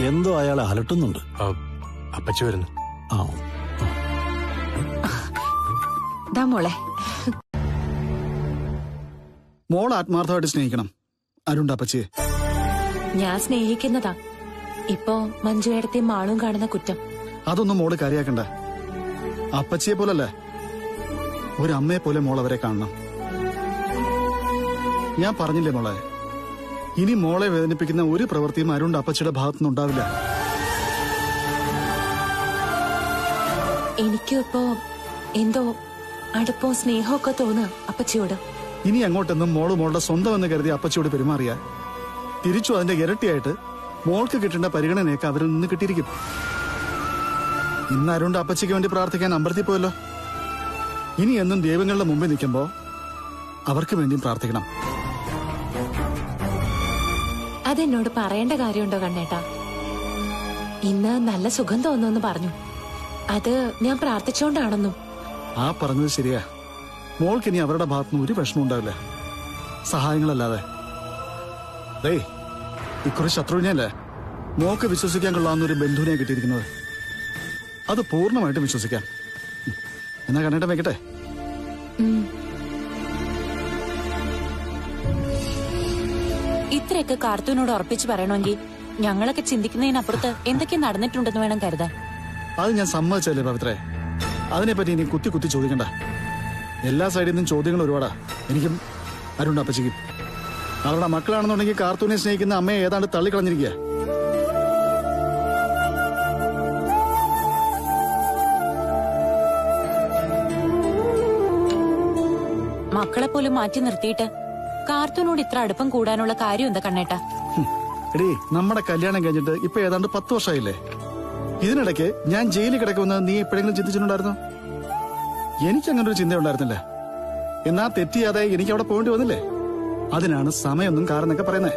എന്തോ അയാളെ അലട്ടുന്നുണ്ട്. അപ്പച്ചി വരുന്നു. ദാ മോളെ. മോൾ ആത്മാർത്ഥമായിട്ട് സ്നേഹിക്കണം അരുണ്ട അപ്പച്ചിയെ. ഞാൻ സ്നേഹിക്കുന്നതാ. ഇപ്പോ മഞ്ജുവേടത്തെയും മാളും കാണുന്ന കുറ്റം. അതൊന്നും മോള് കാര്യാക്കണ്ട. അപ്പച്ചിയെ പോലല്ലേ, ഒരു അമ്മയെ പോലെ മോൾ അവരെ കാണണം. ഞാൻ പറഞ്ഞില്ലേ മോളെ, ഇനി മോളെ വേദനിപ്പിക്കുന്ന ഒരു പ്രവൃത്തിയും അരുണ്ട അപ്പച്ചിയുടെ ഭാഗത്തുനിന്നുണ്ടാവില്ല. എനിക്കും ഇപ്പോ എന്തോ അടുപ്പവും സ്നേഹമൊക്കെ തോന്നുക അപ്പച്ചിയോട്. ഇനി അങ്ങോട്ടെന്നും മോള് മോളുടെ സ്വന്തം എന്ന് കരുതി അപ്പച്ചിയോട് പെരുമാറിയ തിരിച്ചു അതിന്റെ ഇരട്ടിയായിട്ട് മോൾക്ക് കിട്ടേണ്ട പരിഗണനയൊക്കെ അവരിൽ നിന്ന് കിട്ടിയിരിക്കും. ഇന്ന് അരുണ്ട അപ്പച്ചിക്ക് വേണ്ടി പ്രാർത്ഥിക്കാൻ അമ്പലത്തിൽ പോയല്ലോ. ഇനി എന്നും ദൈവങ്ങളുടെ മുമ്പിൽ നിൽക്കുമ്പോ അവർക്ക് വേണ്ടിയും പ്രാർത്ഥിക്കണം. അതെന്നോട് പറയേണ്ട കാര്യമുണ്ടോ കണ്ണേട്ടാ? ഇന്ന് നല്ല സുഖം തോന്നുന്നു പറഞ്ഞു. അത് ഞാൻ പ്രാർത്ഥിച്ചോണ്ടാണെന്നും. ആ പറഞ്ഞത് ശരിയാ. മോൾക്ക് ഇനി അവരുടെ ഭാഗത്തുനിന്ന് ഒരു പ്രശ്നം ഉണ്ടാവില്ല, സഹായങ്ങളല്ലാതെ. ഇക്കുറി ശത്രുവിനെയല്ലേ മോക്ക് വിശ്വസിക്കാൻ കൊള്ളാവുന്ന ഒരു ബന്ധുവിനെ കിട്ടിയിരിക്കുന്നത്. അത് പൂർണ്ണമായിട്ടും വിശ്വസിക്കാം. എന്നാ കണ്ണേട്ടൻ വെക്കട്ടെ. ഇത്രയൊക്കെ കാർത്തൂനോട് ഉറപ്പിച്ച് പറയണമെങ്കിൽ ഞങ്ങളൊക്കെ ചിന്തിക്കുന്നതിനപ്പുറത്ത് എന്തൊക്കെ നടന്നിട്ടുണ്ടെന്ന് വേണം കരുതാൻ. അത് ഞാൻ സമ്മതിച്ചല്ലേ പവിത്രേ. അതിനെപ്പറ്റി ഇനി കുത്തി കുത്തി ചോദിക്കണ്ട. എല്ലാ സൈഡിൽ നിന്നും ചോദ്യങ്ങൾ ഒരുപാടാ. എനിക്കും അരുണ്ട അപ്പച്ചിക്കും. അവരുടെ മക്കളാണെന്നുണ്ടെങ്കിൽ കാർത്തൂനെ സ്നേഹിക്കുന്ന അമ്മയെ ഏതാണ്ട് തള്ളിക്കളഞ്ഞിരിക്കുക. മക്കളെ പോലും മാറ്റി നിർത്തിയിട്ട് കാർത്തൂനോട് ഇത്ര അടുപ്പം കൂടാനുള്ള കാര്യം എന്താ കണ്ണേട്ടാ? എടീ, നമ്മുടെ കല്യാണം കഴിഞ്ഞിട്ട് ഇപ്പൊ ഏതാണ്ട് 10 വർഷമായില്ലേ. ഇതിനിടയ്ക്ക് ഞാൻ ജയിലിൽ കിടക്കുമെന്ന് നീ എപ്പോഴെങ്കിലും ചിന്തിച്ചിട്ടുണ്ടായിരുന്നോ? എനിക്കങ്ങനെ ഒരു ചിന്ത ഉണ്ടായിരുന്നില്ല. എന്നാ തെറ്റിയാതെ എനിക്ക് അവിടെ പോകേണ്ടി വന്നില്ലേ. അതിനാണ് സമയമൊന്നും കാരണമൊക്കെ പറയുന്നേ.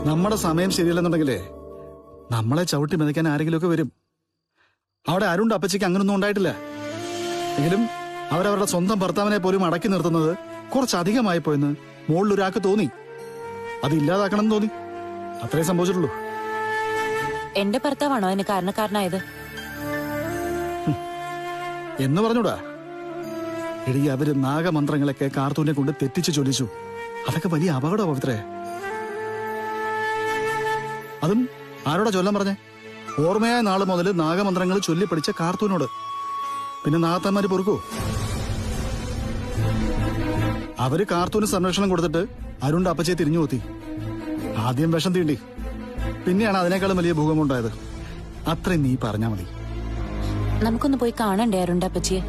നമ്മുടെ സമയം ശരിയല്ലെന്നുണ്ടെങ്കിലേ നമ്മളെ ചവിട്ടി മെതിക്കാൻ ആരെങ്കിലുമൊക്കെ വരും. അവിടെ അരുണ്ട അപ്പച്ചിക്ക് അങ്ങനൊന്നും ഉണ്ടായിട്ടില്ല. എങ്കിലും അവരവരുടെ സ്വന്തം ഭർത്താവിനെ പോലും അടക്കി നിർത്തുന്നത് കുറച്ചധികമായി പോയെന്ന് മുകളിലൊരാൾക്ക് തോന്നി. അത് ഇല്ലാതാക്കണം തോന്നി. അത്രേ സംഭവിച്ചിട്ടുള്ളൂ. എന്റെ ഭർത്താവാണോ അതിന് കാരണക്കാരനായത് എന്ന് പറഞ്ഞൂടാ. എടി, അവര് നാഗമന്ത്രങ്ങളൊക്കെ കാർത്തൂനെ കൊണ്ട് തെറ്റിച്ച് ചൊല്ലിച്ചു. അതൊക്കെ വലിയ അപകടമാണ് പവിത്രേ. അതും ആരോടാ ചൊല്ലാൻ പറഞ്ഞേ? ഓർമ്മയായ നാള് മുതൽ നാഗമന്ത്രങ്ങൾ ചൊല്ലിപ്പടിച്ച കാർത്തൂനോട്. പിന്നെ നാഗത്തന്മാര് പൊറുക്കൂ? അവര് കാർത്തൂന് സംരക്ഷണം കൊടുത്തിട്ട് അരുണ്ട അപ്പച്ചയെ തിരിഞ്ഞു നോത്തി. ആദ്യം വിഷം തീണ്ടി, പിന്നെയാണ് അതിനേക്കാളും വലിയ ഭൂകമ്പം ഉണ്ടായത്. അത്രയും നീ പറഞ്ഞാ മതി. നമുക്കൊന്ന് പോയി കാണണ്ടേ അരുണ്ട അപ്പച്ചിയെ?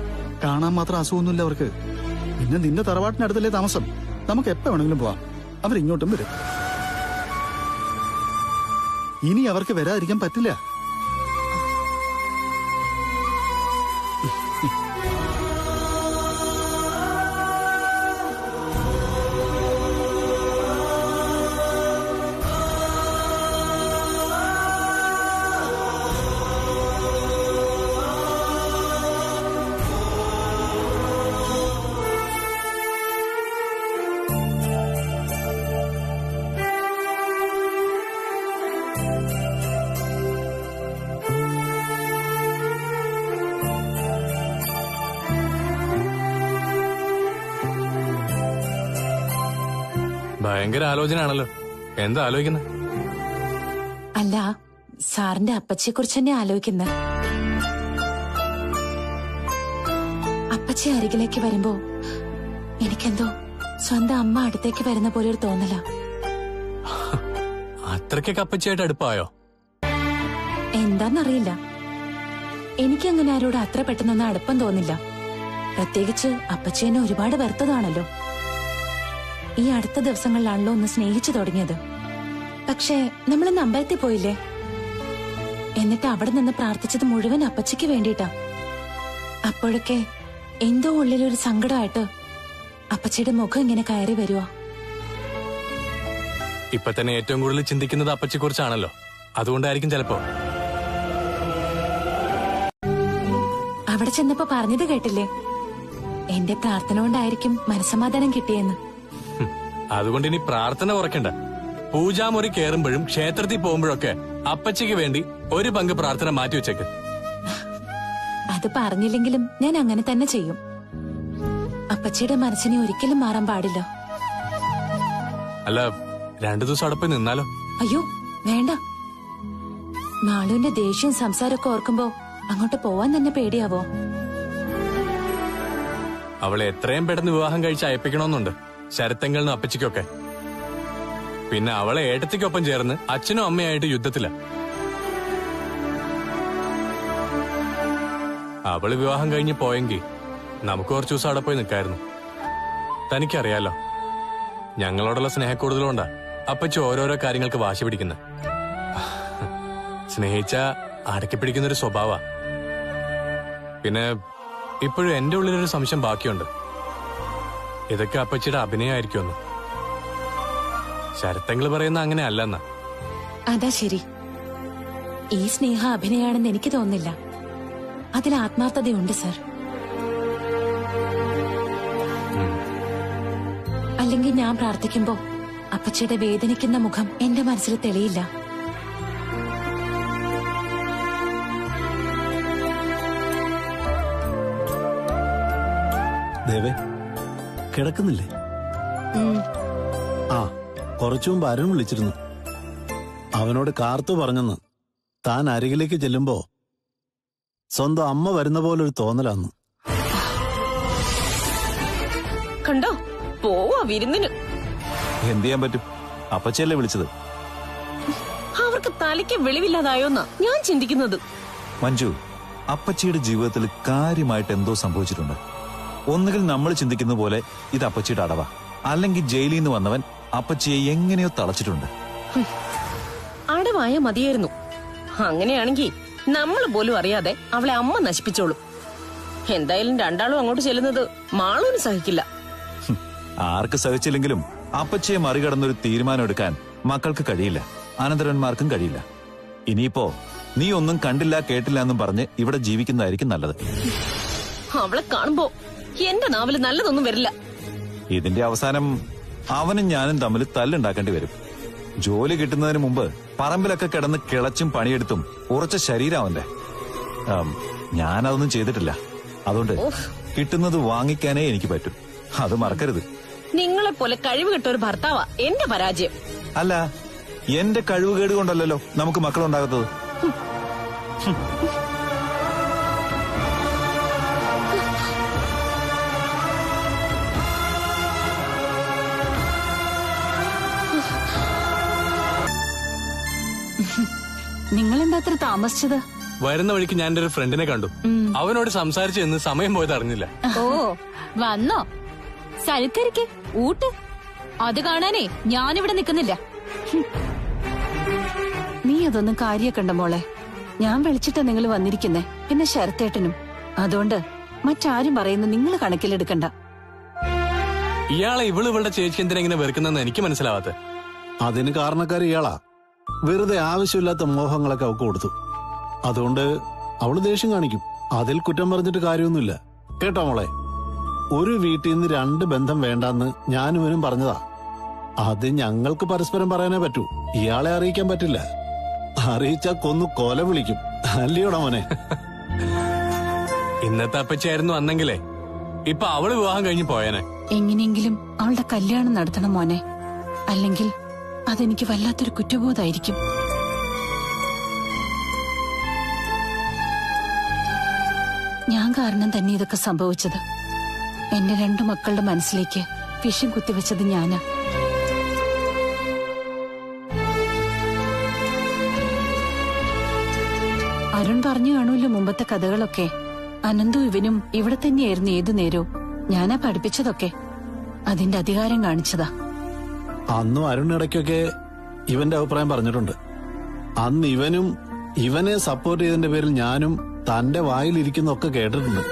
കാണാൻ മാത്രം അസുഖമൊന്നുമില്ല അവർക്ക്. പിന്നെ നിന്റെ തറവാട്ടിനടുത്തല്ലേ താമസം. നമുക്ക് എപ്പോ വേണമെങ്കിലും പോവാം. അവരിങ്ങോട്ടും വരും. ഇനി അവർക്ക് വരാതിരിക്കാൻ പറ്റില്ല. ഭയങ്കര ആലോചന ആണല്ലോ. എന്താ ആലോചിക്കുന്നത്? അല്ല, സാറിന്റെ അപ്പച്ചിയെ കുറിച്ച് തന്നെ ആലോചിക്കുന്നത്. അപ്പച്ചി അരികിലേക്ക് വരുമ്പോ എനിക്കെന്തോ സ്വന്തം അമ്മ അടുത്തേക്ക് വരുന്ന പോലെ ഒരു തോന്നല. അത്രയ്ക്കൊക്കെ അപ്പച്ചിയായിട്ട് അടുപ്പായോ? എന്താന്നറിയില്ല, എനിക്കങ്ങനെ ആരോട് അത്ര പെട്ടെന്നൊന്നും അടുപ്പം തോന്നില്ല. പ്രത്യേകിച്ച് അപ്പച്ചി എന്നെ ഒരുപാട് വെറുത്തതാണല്ലോ. ഈ അടുത്ത ദിവസങ്ങളിലാണല്ലോ ഒന്ന് സ്നേഹിച്ചു തുടങ്ങിയത്. പക്ഷേ നമ്മളിന്ന് അമ്പലത്തിൽ പോയില്ലേ, എന്നിട്ട് അവിടെ നിന്ന് പ്രാർത്ഥിച്ചത് മുഴുവൻ അപ്പച്ചിക്ക് വേണ്ടിയിട്ടാ. അപ്പോഴൊക്കെ എന്തോ ഉള്ളിലൊരു സങ്കടമായിട്ട് അപ്പച്ചിയുടെ മുഖം ഇങ്ങനെ കയറി വരുവാ. ഇപ്പൊ തന്നെ ഏറ്റവും കൂടുതൽ ചിന്തിക്കുന്നത് അപ്പച്ചിയെ കുറിച്ചാണല്ലോ, അതുകൊണ്ടായിരിക്കും ചിലപ്പോ. അവിടെ ചെന്നപ്പോ പറഞ്ഞത് കേട്ടില്ലേ, എന്റെ പ്രാർത്ഥന കൊണ്ടായിരിക്കും മനസ്സമാധാനം കിട്ടിയെന്ന്. അതുകൊണ്ട് ഇനി പ്രാർത്ഥന കുറയ്ക്കണ്ട. പൂജാമുറി കയറുമ്പോഴും ക്ഷേത്രത്തിൽ പോകുമ്പോഴൊക്കെ അപ്പച്ചിക്ക് വേണ്ടി ഒരു പങ്ക് പ്രാർത്ഥന മാറ്റിവെച്ചേക്ക്. അത് പറഞ്ഞില്ലെങ്കിലും ഞാൻ അങ്ങനെ തന്നെ ചെയ്യും. അപ്പച്ചിയുടെ മനസ്സിനെ ഒരിക്കലും മാറാൻ പാടില്ല. അല്ല, 2 ദിവസം അവിടെ പോയി നിന്നാലോ? അയ്യോ വേണ്ട, മാളുവിന്റെ ദേഷ്യവും സംസാരമൊക്കെ ഓർക്കുമ്പോ അങ്ങോട്ട് പോവാൻ തന്നെ പേടിയാവോ? അവളെ എത്രയും പെട്ടെന്ന് വിവാഹം കഴിച്ച് അയപ്പിക്കണമെന്നുണ്ട് ശരത്തങ്ങളിനും അപ്പച്ചിക്കൊക്കെ. പിന്നെ അവളെ ഏട്ടത്തിക്കൊപ്പം ചേർന്ന് അച്ഛനും അമ്മയായിട്ട് യുദ്ധത്തില. അവള് വിവാഹം കഴിഞ്ഞ് പോയെങ്കിൽ നമുക്ക് കുറച്ചു ദിവസം അവിടെ പോയി നിൽക്കായിരുന്നു. തനിക്കറിയാലോ, ഞങ്ങളോടുള്ള സ്നേഹക്കൂടുതലുകൊണ്ടാ അപ്പച്ചി ഓരോരോ കാര്യങ്ങൾക്ക് വാശി പിടിക്കുന്നത്. സ്നേഹിച്ച അടക്കി പിടിക്കുന്നൊരു സ്വഭാവ. പിന്നെ ഇപ്പോഴും എന്റെ ഉള്ളിലൊരു സംശയം ബാക്കിയുണ്ട്. ഇതൊക്കെ അപ്പച്ചിയുടെ അഭിനയമായിരിക്കുമെന്ന്. ശരത്തങ്ങള് പറയുന്ന അങ്ങനെ അല്ലെന്നാ. അതാ ശരി. ഈ സ്നേഹ അഭിനയാണെന്ന് എനിക്ക് തോന്നുന്നില്ല. അതിൽ ആത്മാർത്ഥതയുണ്ട് സർ. അല്ലെങ്കിൽ ഞാൻ പ്രാർത്ഥിക്കുമ്പോ അപ്പച്ചിയുടെ വേദനിക്കുന്ന മുഖം എന്റെ മനസ്സിൽ തെളിയില്ല. ദേവേ, കിടക്കുന്നില്ലേ? ആ, കുറച്ചു മുമ്പ് അരുൺ വിളിച്ചിരുന്നു. അവനോട് കാർത്തു പറഞ്ഞെന്ന്. താൻ അരികിലേക്ക് ചെല്ലുമ്പോ സ്വന്തം അമ്മ വരുന്ന പോലൊരു തോന്നലാന്ന്. കണ്ടോ, പോവാ വിരുന്നിന്. എന്ത് ചെയ്യാൻ പറ്റും, അപ്പച്ചിയല്ലേ വിളിച്ചത്. അവർക്ക് തലയ്ക്ക് വെളിവില്ലാതായോന്നാ ഞാൻ ചിന്തിക്കുന്നത്. മഞ്ജു, അപ്പച്ചിയുടെ ജീവിതത്തിൽ കാര്യമായിട്ട് എന്തോ സംഭവിച്ചിട്ടുണ്ട്. ഒന്നുകിൽ നമ്മൾ ചിന്തിക്കുന്ന പോലെ ഇത് അപ്പച്ചിയുടെ അടവാ, അല്ലെങ്കിൽ ജയിലിൽ നിന്ന് വന്നവൻ അപ്പച്ചിയെ എങ്ങനെയോ തളച്ചിട്ടുണ്ട്. അടവായ മതിയായിരുന്നു. അങ്ങനെയാണെങ്കിൽ നമ്മൾ പോലും അറിയാതെ അവളെ അമ്മ നശിപ്പിച്ചോളും. എന്തായാലും രണ്ടാളും അങ്ങോട്ട് ചെല്ലുന്നത് മാളൂന് സഹിക്കില്ല. ആർക്ക് സഹിച്ചില്ലെങ്കിലും അപ്പച്ചിയെ മറികടന്നൊരു തീരുമാനം എടുക്കാൻ മക്കൾക്ക് കഴിയില്ല, അനന്തരന്മാർക്കും കഴിയില്ല. ഇനിയിപ്പോ നീ ഒന്നും കണ്ടില്ല കേട്ടില്ല എന്നും പറഞ്ഞ് ഇവിടെ ജീവിക്കുന്നതായിരിക്കും നല്ലത്. അവളെ കാണുമ്പോ എന്റെ നാവില് നല്ലതൊന്നും വരില്ല. ഇതിന്റെ അവസാനം അവനും ഞാനും തമ്മിൽ തല്ലുണ്ടാക്കേണ്ടി വരും. ജോലി കിട്ടുന്നതിന് മുമ്പ് പറമ്പിലൊക്കെ കിടന്ന് കിളച്ചും പണിയെടുത്തും ഉറച്ച ശരീരം അവന്റെ. ഞാനതൊന്നും ചെയ്തിട്ടില്ല. അതുകൊണ്ട് കിട്ടുന്നത് വാങ്ങിക്കാനേ എനിക്ക് പറ്റും. അത് മറക്കരുത്. നിങ്ങളെ പോലെ കഴിവ് കെട്ട ഒരു ഭർത്താവാ എന്റെ പരാജയം. അല്ല, എന്റെ കഴിവുകേട് കൊണ്ടല്ലോ നമുക്ക് മക്കളുണ്ടാകത്തത്. നിങ്ങളെന്താ അത്ര താമസിച്ചത്? വരുന്ന വഴിക്ക് ഞാൻ എന്റെ ഒരു ഫ്രണ്ടിനെ കണ്ടു. അവനോട് സംസാരിച്ചു എന്ന് സമയം പോയത് അറിഞ്ഞില്ല. ഓ, വന്നോ? സൽക്കരിക്ക്, ഊട്ട്. അത് കാണാനേ ഞാനിവിടെ നിൽക്കുന്നില്ല. നീ അതൊന്നും കാര്യക്കണ്ട മോളെ. ഞാൻ വിളിച്ചിട്ടാ നിങ്ങൾ വന്നിരിക്കുന്നേ. പിന്നെ ശരത്തേട്ടനും. അതുകൊണ്ട് മറ്റാരും പറയുന്ന നിങ്ങൾ കണക്കിലെടുക്കണ്ട. ഇയാളെ ഇവളുടെ ചേച്ചി എന്തിനാ ഇങ്ങനെ വെറുക്കുന്നെന്ന് എനിക്ക് മനസ്സിലാവാത്ത. അതിന് കാരണക്കാരി ഇയാളാ. വെറുതെ ആവശ്യമില്ലാത്ത മോഹങ്ങളൊക്കെ അവൾക്ക് കൊടുത്തു. അതുകൊണ്ട് അവള് ദേഷ്യം കാണിക്കും. അതിൽ കുറ്റം പറഞ്ഞിട്ട് കാര്യമൊന്നുമില്ല. കേട്ടോ മോളെ, ഒരു വീട്ടിൽ നിന്ന് 2 ബന്ധം വേണ്ടെന്ന് ഞാനും ഇവനും പറഞ്ഞതാ. അത് ഞങ്ങൾക്ക് പരസ്പരം പറയാനേ പറ്റൂ. ഇയാളെ അറിയിക്കാൻ പറ്റില്ല. അറിയിച്ചാ കൊന്നു കൊല വിളിക്കും. അല്ലയോടാ മോനെ? ഇന്നത്തെ അപ്പച്ചായിരുന്നു അന്നെങ്കിലേ ഇപ്പൊ അവള് വിവാഹം കഴിഞ്ഞ് പോയനെ. എങ്ങനെയെങ്കിലും അവളുടെ കല്യാണം നടത്തണം മോനെ. അല്ലെങ്കിൽ അതെനിക്ക് വല്ലാത്തൊരു കുറ്റബോധമായിരിക്കും. ഞാൻ കാരണം തന്നെ ഇതൊക്കെ സംഭവിച്ചത്. എന്റെ 2 മക്കളുടെ മനസ്സിലേക്ക് വിഷം കുത്തിവെച്ചത് ഞാനാ. അരുൺ പറഞ്ഞു കാണുമല്ലോ മുമ്പത്തെ കഥകളൊക്കെ. അനന്തും ഇവനും ഇവിടെ തന്നെയായിരുന്നു ഏതു നേരവും. ഞാനാ പഠിപ്പിച്ചതൊക്കെ. അതിന്റെ അധികാരം കാണിച്ചതാ. അന്നും അരുൺ ഇടയ്ക്കൊക്കെ ഇവന്റെ അഭിപ്രായം പറഞ്ഞിട്ടുണ്ട്. അന്ന് ഇവനെ സപ്പോർട്ട് ചെയ്തതിന്റെ പേരിൽ ഞാനും തന്റെ വായിലിരിക്കുന്നൊക്കെ കേട്ടിട്ടുണ്ട്.